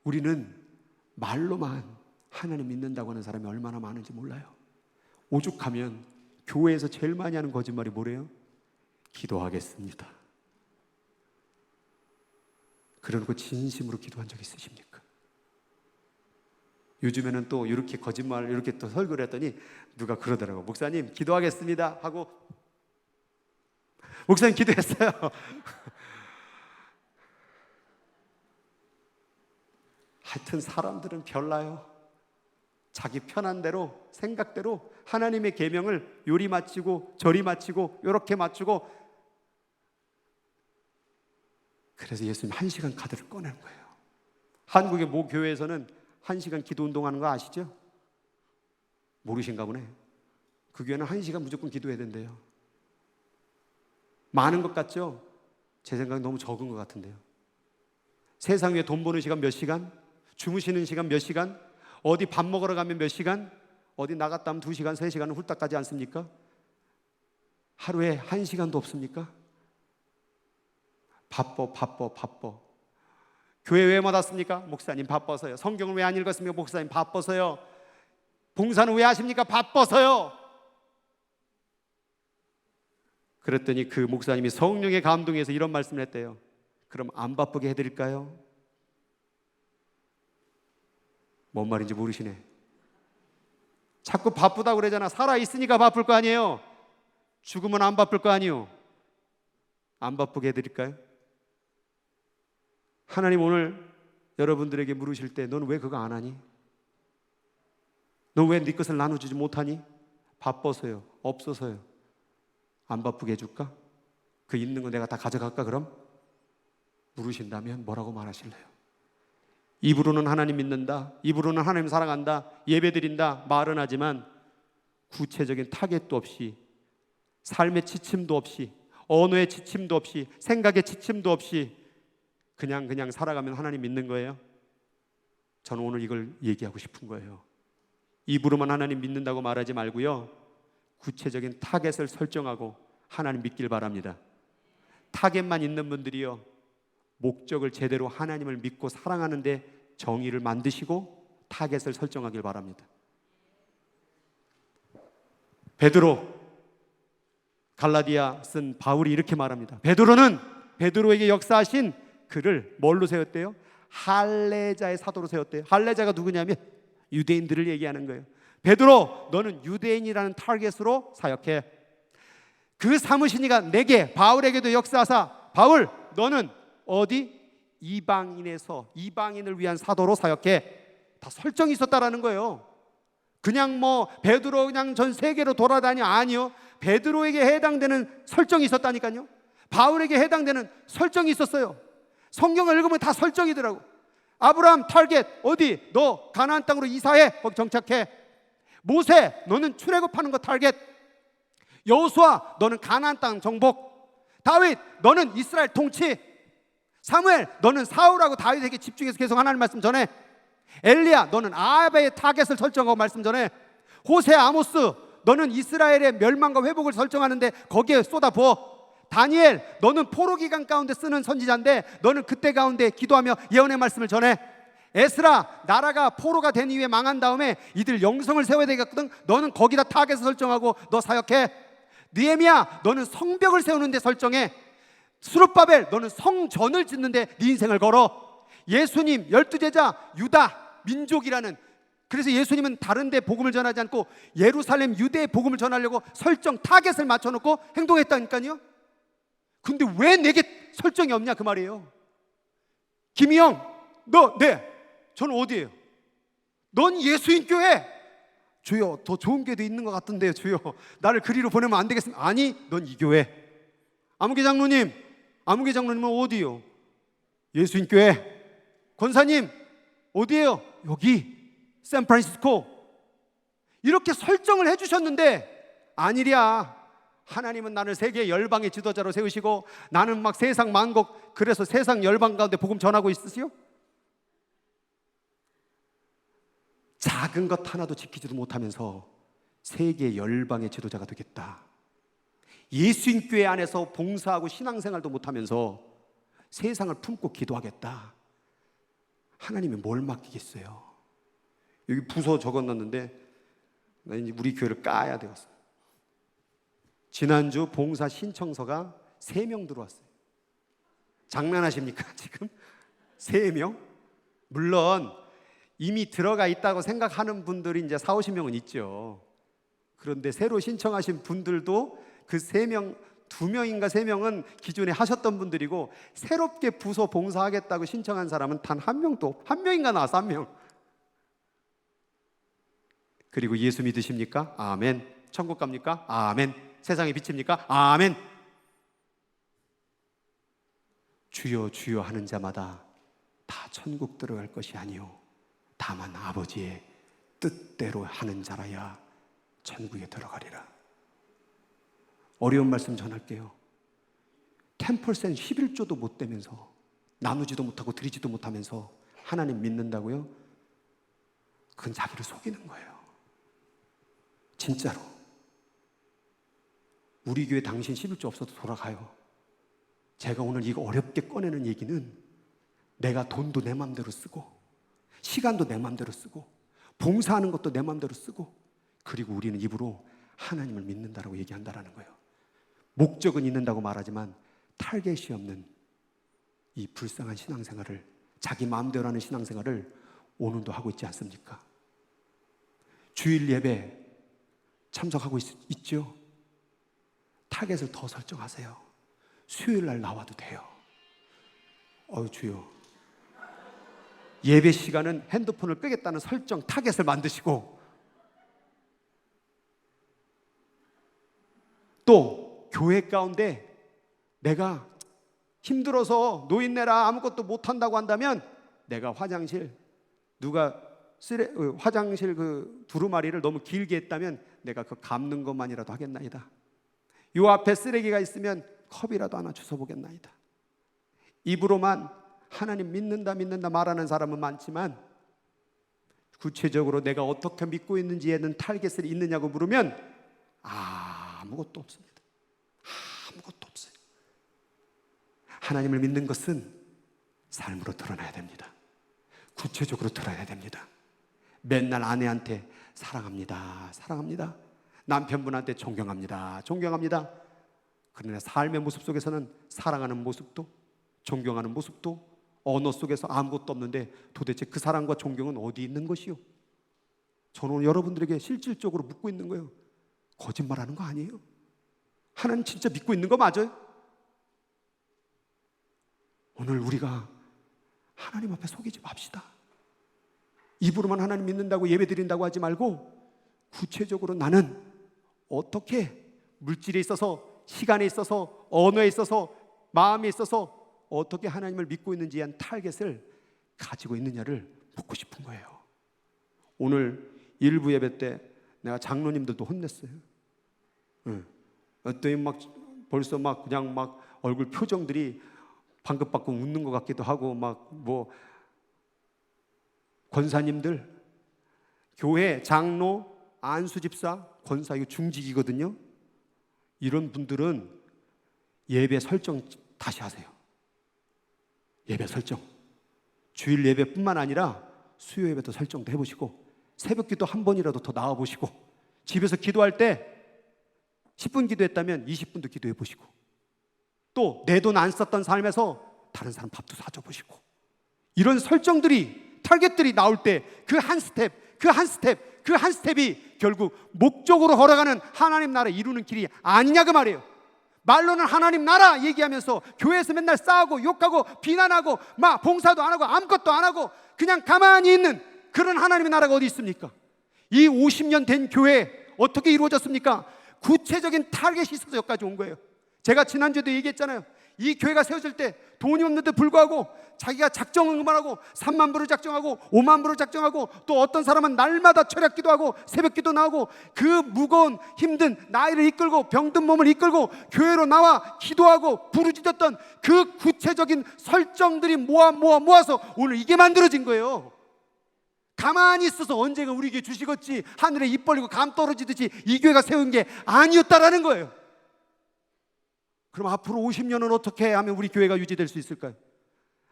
Speaker 1: 우리는 말로만 하나님 믿는다고 하는 사람이 얼마나 많은지 몰라요. 오죽하면 교회에서 제일 많이 하는 거짓말이 뭐래요? 기도하겠습니다. 그러고 진심으로 기도한 적 있으십니까? 요즘에는 또 이렇게 거짓말, 이렇게 또 설교를 했더니 누가 그러더라고. 목사님 기도하겠습니다 하고, 목사님 기도했어요. 하여튼 사람들은 별나요. 자기 편한 대로, 생각대로 하나님의 계명을 요리 맞추고 저리 맞추고 요렇게 맞추고, 그래서 예수님 1시간 카드를 꺼내는 거예요. 한국의 모 교회에서는 1시간 기도 운동하는 거 아시죠? 모르신가 보네. 그 교회는 1시간 무조건 기도해야 된대요. 많은 것 같죠? 제 생각엔 너무 적은 것 같은데요. 세상 위에 돈 버는 시간 몇 시간? 주무시는 시간 몇 시간? 어디 밥 먹으러 가면 몇 시간? 어디 나갔다 하면 2시간, 3시간은 훌딱 가지 않습니까? 하루에 1시간도 없습니까? 바빠. 교회 왜 못 왔습니까? 목사님 바빠서요. 성경을 왜 안 읽었습니까? 목사님 바빠서요. 봉사는 왜 하십니까? 바빠서요. 그랬더니 그 목사님이 성령의 감동에서 이런 말씀을 했대요. 그럼 안 바쁘게 해드릴까요? 뭔 말인지 모르시네. 자꾸 바쁘다고 그러잖아. 살아있으니까 바쁠 거 아니에요. 죽으면 안 바쁠 거 아니에요. 안 바쁘게 해드릴까요? 하나님 오늘 여러분들에게 물으실 때, 너는 왜 그거 안 하니? 너 왜 네 것을 나눠주지 못하니? 바빠서요? 없어서요? 안 바쁘게 해줄까? 그 있는 거 내가 다 가져갈까 그럼? 물으신다면 뭐라고 말하실래요? 입으로는 하나님 믿는다, 입으로는 하나님 사랑한다, 예배드린다 말은 하지만 구체적인 타겟도 없이, 삶의 지침도 없이, 언어의 지침도 없이, 생각의 지침도 없이 그냥 살아가면 하나님 믿는 거예요? 저는 오늘 이걸 얘기하고 싶은 거예요. 입으로만 하나님 믿는다고 말하지 말고요, 구체적인 타겟을 설정하고 하나님 믿길 바랍니다. 타겟만 있는 분들이요, 목적을 제대로 하나님을 믿고 사랑하는데 정의를 만드시고 타겟을 설정하길 바랍니다. 베드로, 갈라디아 쓴 바울이 이렇게 말합니다. 베드로는 베드로에게 역사하신 그를 뭘로 세웠대요? 할례자의 사도로 세웠대요. 할례자가 누구냐면 유대인들을 얘기하는 거예요. 베드로, 너는 유대인이라는 타겟으로 사역해. 그 삼으신 이가 내게, 바울에게도 역사하사, 바울 너는 어디? 이방인을 위한 사도로 사역해. 다 설정이 있었다라는 거예요. 그냥 베드로 그냥 전 세계로 돌아다니, 아니요. 베드로에게 해당되는 설정이 있었다니까요. 바울에게 해당되는 설정이 있었어요. 성경을 읽으면 다 설정이더라고. 아브라함 타겟 어디? 너 가나안 땅으로 이사해. 거기 정착해. 모세 너는 출애굽하는 거 타겟. 여호수아 너는 가나안 땅 정복. 다윗 너는 이스라엘 통치. 사무엘 너는 사울하고 다윗에게 집중해서 계속 하나님 말씀 전해. 엘리야 너는 아합의 타겟을 설정하고 말씀 전해. 호세 아모스 너는 이스라엘의 멸망과 회복을 설정하는데 거기에 쏟아부어. 다니엘 너는 포로 기간 가운데 쓰는 선지자인데 너는 그때 가운데 기도하며 예언의 말씀을 전해. 에스라 나라가 포로가 된 이후에 망한 다음에 이들 영성을 세워야 되겠거든. 너는 거기다 타겟을 설정하고 너 사역해. 느헤미야 너는 성벽을 세우는데 설정해. 스룹바벨 너는 성전을 짓는데 네 인생을 걸어. 예수님 12제자 유다 민족이라는, 그래서 예수님은 다른 데 복음을 전하지 않고 예루살렘 유대의 복음을 전하려고 설정 타겟을 맞춰놓고 행동했다니까요. 근데 왜 내게 설정이 없냐 그 말이에요. 김희영 너 저는 어디예요? 넌 예수인 교회. 주여 더 좋은 교회도 있는 것 같은데요. 주여 나를 그리로 보내면 안 되겠습니까? 아니 넌 이 교회. 아무개 장로님은 어디요? 예수인 교회. 권사님 어디예요? 여기 샌프란시스코. 이렇게 설정을 해주셨는데 아니랴. 하나님은 나를 세계 열방의 지도자로 세우시고 나는 막 세상 만국, 그래서 세상 열방 가운데 복음 전하고 있으시오? 작은 것 하나도 지키지도 못하면서 세계 열방의 지도자가 되겠다. 예수인 교회 안에서 봉사하고 신앙생활도 못하면서 세상을 품고 기도하겠다. 하나님이 뭘 맡기겠어요? 여기 부서 적어놨는데 나 이제 우리 교회를 까야 되었어요. 지난주 봉사 신청서가 3명 들어왔어요. 장난하십니까 지금? 3명? 물론 이미 들어가 있다고 생각하는 분들이 이제 40-50명은 있죠. 그런데 새로 신청하신 분들도 그 3명, 2명인가 3명은 기존에 하셨던 분들이고, 새롭게 부서 봉사하겠다고 신청한 사람은 단 1명도, 1명인가 나와서 1명. 그리고 예수 믿으십니까? 아멘. 천국 갑니까? 아멘. 세상에 비칩니까? 아멘. 주여 주여 하는 자마다 다 천국 들어갈 것이 아니요 다만 아버지의 뜻대로 하는 자라야 천국에 들어가리라. 어려운 말씀 전할게요. 10% 11조도 못 되면서 나누지도 못하고 드리지도 못하면서 하나님 믿는다고요? 그건 자기를 속이는 거예요. 진짜로. 우리 교회 당신 11조 없어도 돌아가요. 제가 오늘 이거 어렵게 꺼내는 얘기는 내가 돈도 내 맘대로 쓰고 시간도 내 맘대로 쓰고 봉사하는 것도 내 맘대로 쓰고, 그리고 우리는 입으로 하나님을 믿는다라고 얘기한다라는 거예요. 목적은 있는다고 말하지만 타겟이 없는 이 불쌍한 신앙생활을, 자기 마음대로 하는 신앙생활을 오늘도 하고 있지 않습니까? 주일 예배 참석하고 있죠? 타겟을 더 설정하세요. 수요일 날 나와도 돼요. 주여, 예배 시간은 핸드폰을 끄겠다는 설정 타겟을 만드시고, 또 교회 가운데 내가 힘들어서 노인네라 아무것도 못한다고 한다면 내가 화장실 그 두루마리를 너무 길게 했다면 내가 그 감는 것만이라도 하겠나이다. 요 앞에 쓰레기가 있으면 컵이라도 하나 주워보겠나이다. 입으로만 하나님 믿는다 말하는 사람은 많지만 구체적으로 내가 어떻게 믿고 있는지에는 타겟이 있느냐고 물으면 아무것도 없습니다. 아무것도 없어요. 하나님을 믿는 것은 삶으로 드러나야 됩니다. 구체적으로 드러나야 됩니다. 맨날 아내한테 사랑합니다, 사랑합니다. 남편분한테 존경합니다, 존경합니다. 그러나 삶의 모습 속에서는 사랑하는 모습도 존경하는 모습도 언어 속에서 아무것도 없는데 도대체 그 사랑과 존경은 어디 있는 것이요? 저는 오늘 여러분들에게 실질적으로 묻고 있는 거예요. 거짓말하는 거 아니에요? 하나님 진짜 믿고 있는 거 맞아요? 오늘 우리가 하나님 앞에 속이지 맙시다. 입으로만 하나님 믿는다고 예배 드린다고 하지 말고 구체적으로 나는 어떻게 물질에 있어서, 시간에 있어서, 언어에 있어서, 마음에 있어서 어떻게 하나님을 믿고 있는지에 대한 타겟을 가지고 있느냐를 묻고 싶은 거예요. 오늘 일부 예배 때 내가 장로님들도 혼냈어요. 어떤 막 벌써 막 그냥 막 얼굴 표정들이 방긋방긋 웃는 것 같기도 하고, 막 뭐 권사님들, 교회 장로, 안수집사, 권사, 이거 중직이거든요. 이런 분들은 예배 설정 다시 하세요. 예배 설정, 주일 예배뿐만 아니라 수요 예배도 설정도 해보시고, 새벽 기도 한 번이라도 더 나와보시고, 집에서 기도할 때 10분 기도했다면 20분도 기도해보시고, 또 내 돈 안 썼던 삶에서 다른 사람 밥도 사줘 보시고, 이런 설정들이, 타겟들이 나올 때 그 한 스텝, 그 한 스텝, 그 한 스텝이 결국 목적으로 걸어가는 하나님 나라 이루는 길이 아니냐 그 말이에요. 말로는 하나님 나라 얘기하면서 교회에서 맨날 싸우고 욕하고 비난하고 막 봉사도 안 하고 아무것도 안 하고 그냥 가만히 있는 그런 하나님의 나라가 어디 있습니까? 이 50년 된 교회 어떻게 이루어졌습니까? 구체적인 타겟이 있어서 여기까지 온 거예요. 제가 지난주에도 얘기했잖아요. 이 교회가 세워질 때 돈이 없는데 불구하고 자기가 작정만 하고 3만 불을 작정하고 5만 불을 작정하고, 또 어떤 사람은 날마다 철학 기도하고 새벽 기도 나오고 그 무거운 힘든 나이를 이끌고 병든 몸을 이끌고 교회로 나와 기도하고 부르짖었던 그 구체적인 설정들이 모아서 오늘 이게 만들어진 거예요. 가만히 있어서 언제가 우리 교회 주시겠지 하늘에 입 벌리고 감 떨어지듯이 이 교회가 세운 게 아니었다라는 거예요. 그럼 앞으로 50년은 어떻게 하면 우리 교회가 유지될 수 있을까요?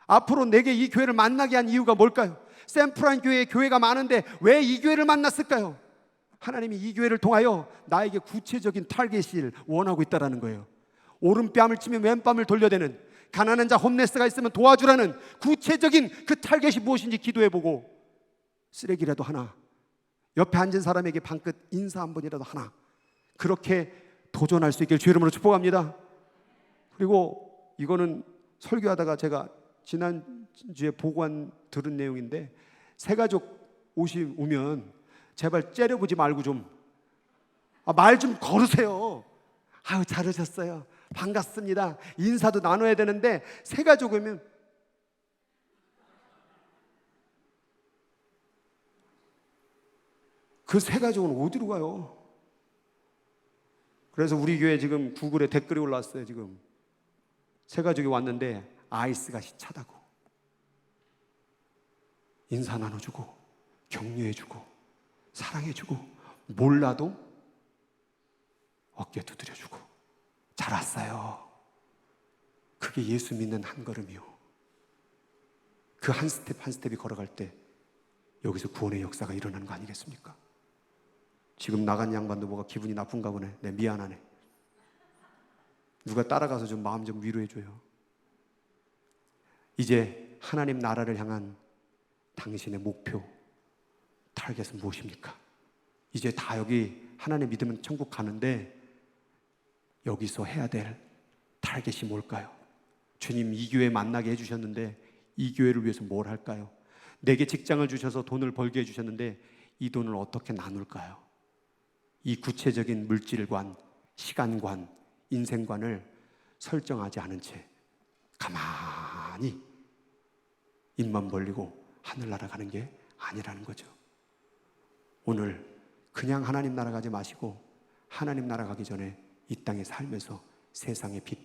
Speaker 1: 앞으로 내게 이 교회를 만나게 한 이유가 뭘까요? 샘프란 교회에 교회가 많은데 왜 이 교회를 만났을까요? 하나님이 이 교회를 통하여 나에게 구체적인 타겟을 원하고 있다는 거예요. 오른뺨을 치면 왼뺨을 돌려대는, 가난한 자 홈레스가 있으면 도와주라는 구체적인 그 타겟이 무엇인지 기도해보고, 쓰레기라도 하나, 옆에 앉은 사람에게 방긋 인사 한 번이라도 하나, 그렇게 도전할 수 있길 주 이름으로 축복합니다. 그리고 이거는 설교하다가 제가 지난주에 보고한 들은 내용인데, 새가족 오면 제발 째려보지 말고 좀 말 좀 걸으세요. 아유 잘 오셨어요, 반갑습니다, 인사도 나눠야 되는데 새가족 오면 그 새가족은 어디로 가요? 그래서 우리 교회 지금 구글에 댓글이 올라왔어요. 지금 새가족이 왔는데 아이스가 차다고, 인사 나눠주고 격려해주고 사랑해주고 몰라도 어깨 두드려주고 잘 왔어요. 그게 예수 믿는 한 걸음이요. 그 한 스텝 한 스텝이 걸어갈 때 여기서 구원의 역사가 일어나는 거 아니겠습니까? 지금 나간 양반도 뭐가 기분이 나쁜가 보네. 네, 미안하네. 누가 따라가서 좀 마음 좀 위로해줘요. 이제 하나님 나라를 향한 당신의 목표, 타겟은 무엇입니까? 이제 다 여기 하나님 믿으면 천국 가는데 여기서 해야 될 타겟이 뭘까요? 주님 이 교회 만나게 해주셨는데 이 교회를 위해서 뭘 할까요? 내게 직장을 주셔서 돈을 벌게 해주셨는데 이 돈을 어떻게 나눌까요? 이 구체적인 물질관, 시간관, 인생관을 설정하지 않은 채 가만히 입만 벌리고 하늘 날아가는 게 아니라는 거죠. 오늘 그냥 하나님 나라 가지 마시고 하나님 나라 가기 전에 이 땅에 살면서 세상의 빛,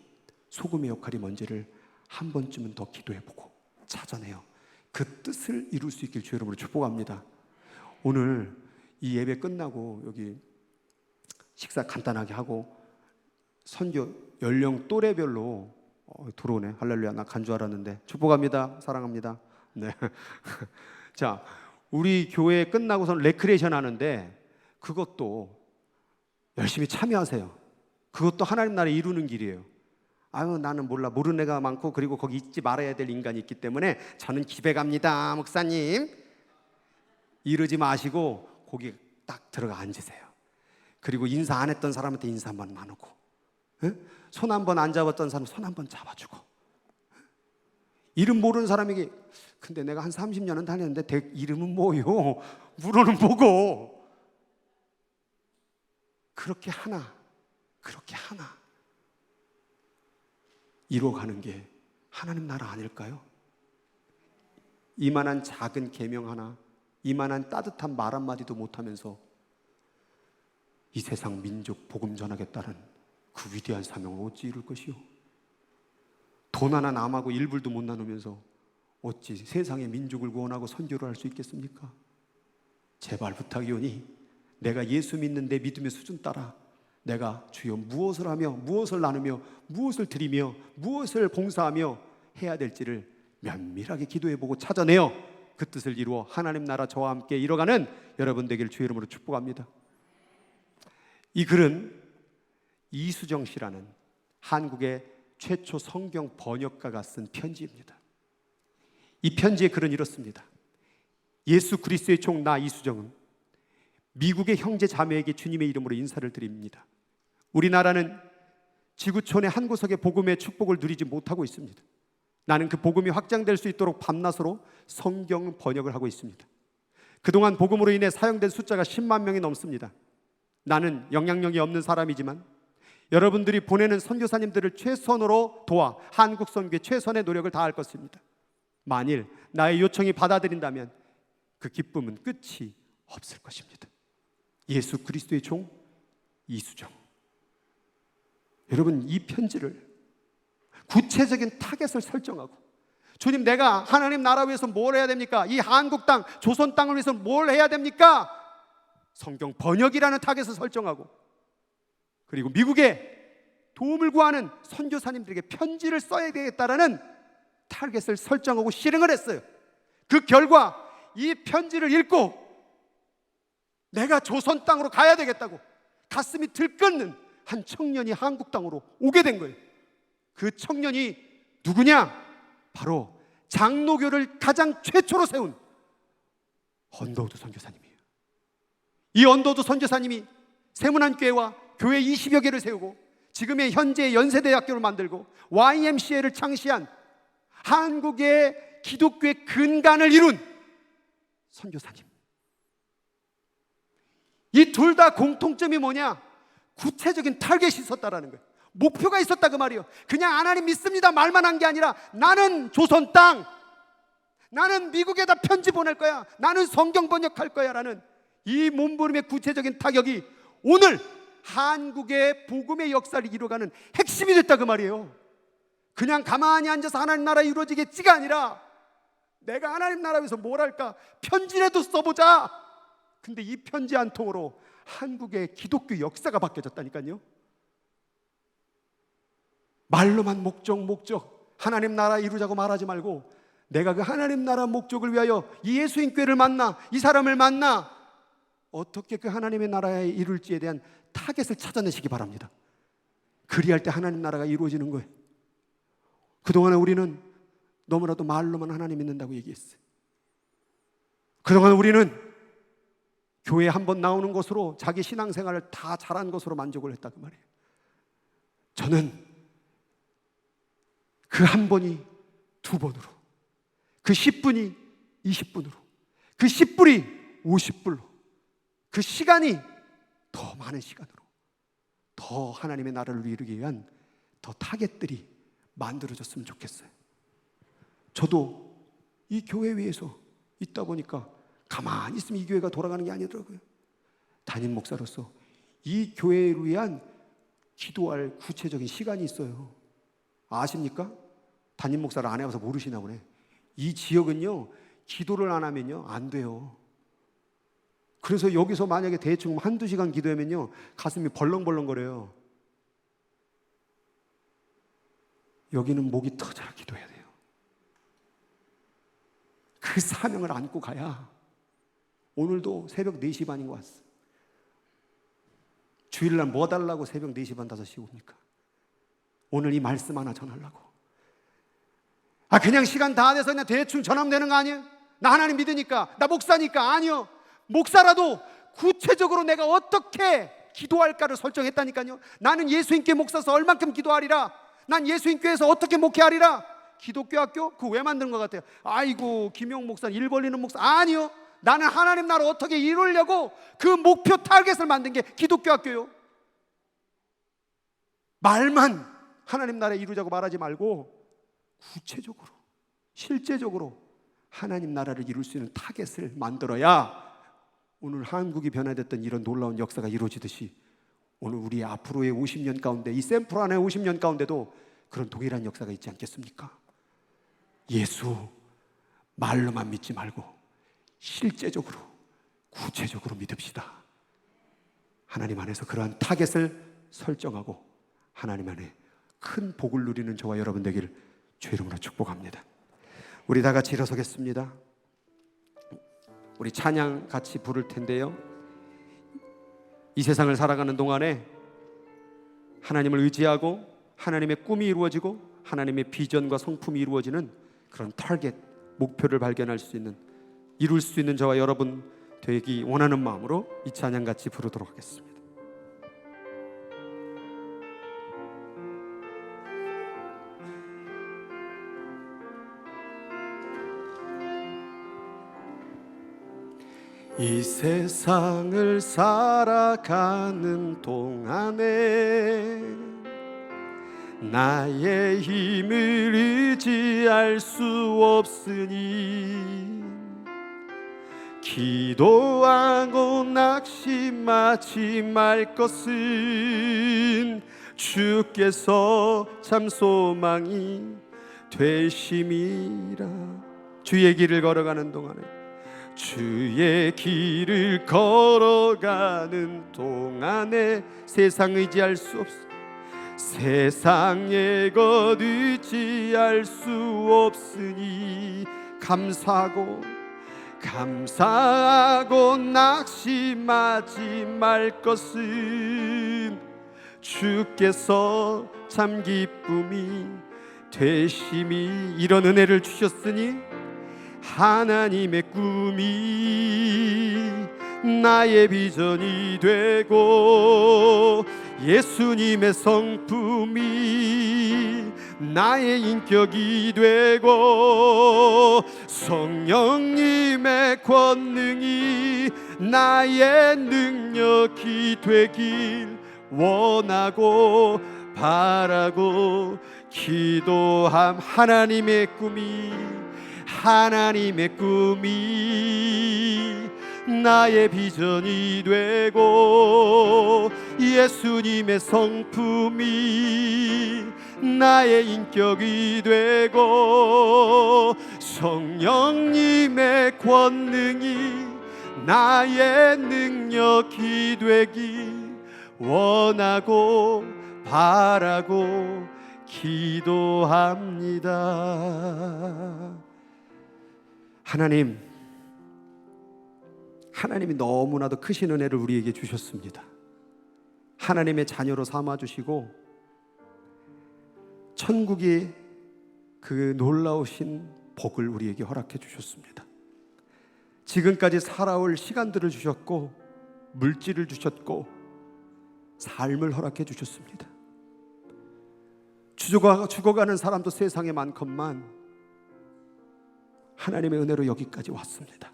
Speaker 1: 소금의 역할이 뭔지를 한 번쯤은 더 기도해보고 찾아내요. 그 뜻을 이룰 수 있길 주 여러분을 축복합니다. 오늘 이 예배 끝나고 여기 식사 간단하게 하고 선교 연령 또래별로 들어오네. 할렐루야. 나 간 줄 알았는데 축복합니다. 사랑합니다. 네. 자, 우리 교회 끝나고선 레크레이션 하는데 그것도 열심히 참여하세요. 그것도 하나님 나라 이루는 길이에요. 아유 나는 몰라, 모르는 애가 많고 그리고 거기 있지 말아야 될 인간이 있기 때문에 저는 집에 갑니다 목사님 이러지 마시고 거기 딱 들어가 앉으세요. 그리고 인사 안 했던 사람한테 인사 한번 나누고, 손 한 번 안 잡았던 사람 손 한 번 잡아주고, 이름 모르는 사람에게 근데 내가 한 30년은 다녔는데 내 이름은 뭐요? 물어는 보고 그렇게 하나 이루어가는 게 하나님 나라 아닐까요? 이만한 작은 계명 하나, 이만한 따뜻한 말 한마디도 못하면서 이 세상 민족 복음 전하겠다는 그 위대한 사명을 어찌 이룰 것이요? 돈 하나 남하고 일불도 못 나누면서 어찌 세상의 민족을 구원하고 선교를 할 수 있겠습니까? 제발 부탁이오니 내가 예수 믿는 내 믿음의 수준 따라 내가 주여 무엇을 하며 무엇을 나누며 무엇을 드리며 무엇을 봉사하며 해야 될지를 면밀하게 기도해보고 찾아내어 그 뜻을 이루어 하나님 나라 저와 함께 이뤄가는 여러분 되길 주의 이름으로 축복합니다. 이 글은 이수정 씨라는 한국의 최초 성경 번역가가 쓴 편지입니다. 이 편지의 글은 이렇습니다. 예수 그리스도의 종 나 이수정은 미국의 형제 자매에게 주님의 이름으로 인사를 드립니다. 우리나라는 지구촌의 한 구석의 복음의 축복을 누리지 못하고 있습니다. 나는 그 복음이 확장될 수 있도록 밤낮으로 성경 번역을 하고 있습니다. 그동안 복음으로 인해 사용된 숫자가 10만 명이 넘습니다. 나는 영향력이 없는 사람이지만 여러분들이 보내는 선교사님들을 최선으로 도와 한국 선교에 최선의 노력을 다할 것입니다. 만일 나의 요청이 받아들인다면 그 기쁨은 끝이 없을 것입니다. 예수 그리스도의 종 이수정. 여러분, 이 편지를 구체적인 타겟을 설정하고 주님, 내가 하나님 나라 위해서 뭘 해야 됩니까? 이 한국 땅, 조선 땅을 위해서 뭘 해야 됩니까? 성경 번역이라는 타겟을 설정하고 그리고 미국에 도움을 구하는 선교사님들에게 편지를 써야 되겠다라는 타겟을 설정하고 실행을 했어요. 그 결과 이 편지를 읽고 내가 조선 땅으로 가야 되겠다고 가슴이 들끓는 한 청년이 한국 땅으로 오게 된 거예요. 그 청년이 누구냐? 바로 장로교를 가장 최초로 세운 언더우드 선교사님이에요. 이 언더우드 선교사님이 세문안교회와 교회 20여 개를 세우고 지금의 현재 연세대학교를 만들고 YMCA를 창시한 한국의 기독교의 근간을 이룬 선교사님. 이 둘 다 공통점이 뭐냐? 구체적인 타겟이 있었다라는 거예요. 목표가 있었다 그 말이에요. 그냥 하나님 믿습니다 말만 한 게 아니라 나는 조선 땅, 나는 미국에다 편지 보낼 거야, 나는 성경 번역할 거야 라는 이 몸부림의 구체적인 타격이 오늘 한국의 복음의 역사를 이루어가는 핵심이 됐다 그 말이에요. 그냥 가만히 앉아서 하나님 나라 이루어지겠지가 아니라 내가 하나님 나라 위해서 뭘 할까? 편지라도 써보자. 근데 이 편지 한 통으로 한국의 기독교 역사가 바뀌어졌다니까요. 말로만 목적 하나님 나라 이루자고 말하지 말고 내가 그 하나님 나라 목적을 위하여 이 예수인 교회를 만나 이 사람을 만나 어떻게 그 하나님의 나라에 이룰지에 대한 타겟을 찾아내시기 바랍니다. 그리할 때 하나님 나라가 이루어지는 거예요. 그동안에 우리는 너무나도 말로만 하나님 믿는다고 얘기했어요. 그동안 우리는 교회에 한번 나오는 것으로 자기 신앙생활을 다 잘한 것으로 만족을 했다 그 말이에요. 저는 그 한 번이 두 번으로, 그 10분이 20분으로, 그 10불이 50불로, 그 시간이 더 많은 시간으로 더 하나님의 나라를 이루기 위한 더 타겟들이 만들어졌으면 좋겠어요. 저도 이 교회 위에서 있다 보니까 가만히 있으면 이 교회가 돌아가는 게 아니더라고요. 담임 목사로서 이 교회를 위한 기도할 구체적인 시간이 있어요. 아십니까? 담임 목사를 안 해봐서 모르시나 보네. 이 지역은요, 기도를 안 하면요 안 돼요. 그래서 여기서 만약에 대충 한두 시간 기도하면요 가슴이 벌렁벌렁거려요. 여기는 목이 터져라 기도해야 돼요. 그 사명을 안고 가야. 오늘도 새벽 4시 반인 것 같습니다. 주일날 뭐 달라고 새벽 4시 반 5시 옵니까? 오늘 이 말씀 하나 전하려고. 그냥 시간 다 돼서 그냥 대충 전하면 되는 거 아니에요? 나 하나님 믿으니까, 나 목사니까. 아니요. 목사라도 구체적으로 내가 어떻게 기도할까를 설정했다니까요. 나는 예수님께 목사서 얼만큼 기도하리라. 난 예수님께서 어떻게 목회하리라. 기독교 학교? 그거 왜 만든 것 같아요? 아이고 김용 목사는 일 벌리는 목사. 아니요, 나는 하나님 나라 어떻게 이루려고 그 목표 타겟을 만든 게 기독교 학교요. 말만 하나님 나라 이루자고 말하지 말고 구체적으로 실제적으로 하나님 나라를 이룰 수 있는 타겟을 만들어야 오늘 한국이 변화됐던 이런 놀라운 역사가 이루어지듯이 오늘 우리 앞으로의 50년 가운데, 이 샘플 안에 50년 가운데도 그런 동일한 역사가 있지 않겠습니까? 예수 말로만 믿지 말고 실제적으로 구체적으로 믿읍시다. 하나님 안에서 그러한 타겟을 설정하고 하나님 안에 큰 복을 누리는 저와 여러분 되기를 주의 이름으로 축복합니다. 우리 다 같이 일어서겠습니다. 우리 찬양 같이 부를 텐데요, 이 세상을 살아가는 동안에 하나님을 의지하고 하나님의 꿈이 이루어지고 하나님의 비전과 성품이 이루어지는 그런 타겟, 목표를 발견할 수 있는, 이룰 수 있는 저와 여러분 되기 원하는 마음으로 이 찬양 같이 부르도록 하겠습니다. 이 세상을 살아가는 동안에 나의 힘을 의지할 수 없으니 기도하고 낙심하지 말 것은 주께서 참 소망이 되심이라. 주의 길을 걸어가는 동안에, 주의 길을 걸어가는 동안에 세상 의지할 수 없어, 세상의 것 의지할 수 없으니 감사하고 낙심하지 말 것은 주께서 참 기쁨이 되심이. 이런 은혜를 주셨으니 하나님의 꿈이 나의 비전이 되고 예수님의 성품이 나의 인격이 되고 성령님의 권능이 나의 능력이 되길 원하고 바라고 기도함. 하나님의 꿈이 나의 비전이 되고 예수님의 성품이 나의 인격이 되고 성령님의 권능이 나의 능력이 되기 원하고 바라고 기도합니다. 하나님이 너무나도 크신 은혜를 우리에게 주셨습니다. 하나님의 자녀로 삼아주시고 천국의 그 놀라우신 복을 우리에게 허락해 주셨습니다. 지금까지 살아올 시간들을 주셨고 물질을 주셨고 삶을 허락해 주셨습니다. 죽어가는 사람도 세상에 많건만 하나님의 은혜로 여기까지 왔습니다.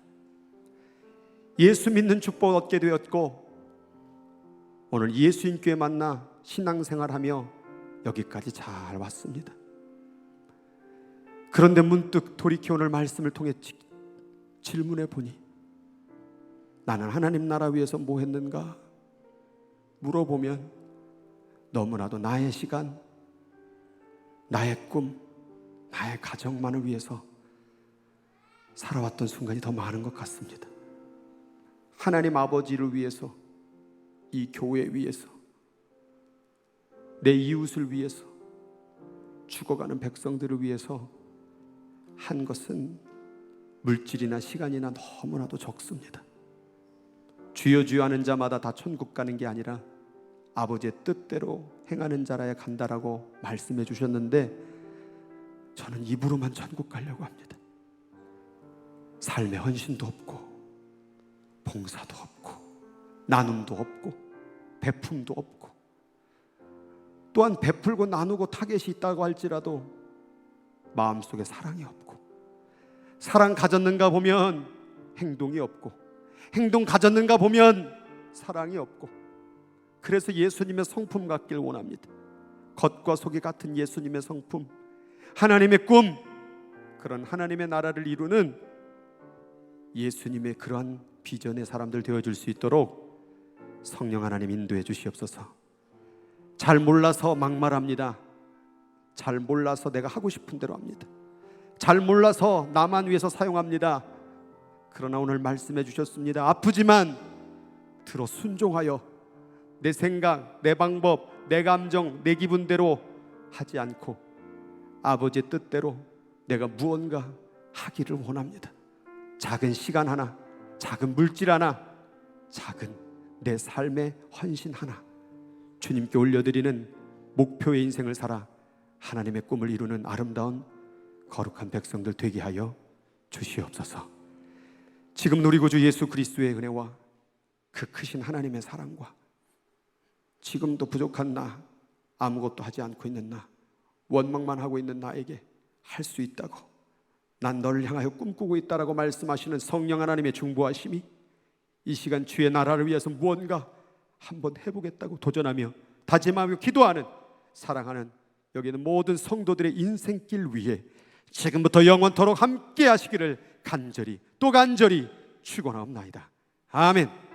Speaker 1: 예수 믿는 축복을 얻게 되었고 오늘 예수님께 만나 신앙생활하며 여기까지 잘 왔습니다. 그런데 문득 돌이켜 오늘 말씀을 통해 질문해 보니 나는 하나님 나라 위해서 뭐 했는가 물어보면 너무나도 나의 시간, 나의 꿈, 나의 가정만을 위해서 살아왔던 순간이 더 많은 것 같습니다. 하나님 아버지를 위해서, 이 교회 위해서, 내 이웃을 위해서, 죽어가는 백성들을 위해서 한 것은 물질이나 시간이나 너무나도 적습니다. 주여 주여 하는 자마다 다 천국 가는 게 아니라 아버지의 뜻대로 행하는 자라야 간다라고 말씀해 주셨는데 저는 입으로만 천국 가려고 합니다. 삶의 헌신도 없고 봉사도 없고 나눔도 없고 베품도 없고 또한 베풀고 나누고 타겟이 있다고 할지라도 마음속에 사랑이 없고, 사랑 가졌는가 보면 행동이 없고, 행동 가졌는가 보면 사랑이 없고, 그래서 예수님의 성품 갖길 원합니다. 겉과 속이 같은 예수님의 성품, 하나님의 꿈, 그런 하나님의 나라를 이루는 예수님의 그러한 비전의 사람들 되어줄 수 있도록 성령 하나님 인도해 주시옵소서. 잘 몰라서 막말합니다. 잘 몰라서 내가 하고 싶은 대로 합니다. 잘 몰라서 나만 위해서 사용합니다. 그러나 오늘 말씀해 주셨습니다. 아프지만 들어 순종하여 내 생각, 내 방법, 내 감정, 내 기분대로 하지 않고 아버지의 뜻대로 내가 무언가 하기를 원합니다. 작은 시간 하나, 작은 물질 하나, 작은 내 삶의 헌신 하나, 주님께 올려드리는 목표의 인생을 살아 하나님의 꿈을 이루는 아름다운 거룩한 백성들 되게 하여 주시옵소서. 지금 누리고 주 예수 그리스도의 은혜와 그 크신 하나님의 사랑과 지금도 부족한 나, 아무것도 하지 않고 있는 나, 원망만 하고 있는 나에게 할 수 있다고, 난 너를 향하여 꿈꾸고 있다라고 말씀하시는 성령 하나님의 중보하심이 이 시간 주의 나라를 위해서 무언가 한번 해보겠다고 도전하며 다짐하며 기도하는, 사랑하는 여기 있는 모든 성도들의 인생길 위에 지금부터 영원토록 함께 하시기를 간절히 또 간절히 축원하옵나이다. 아멘.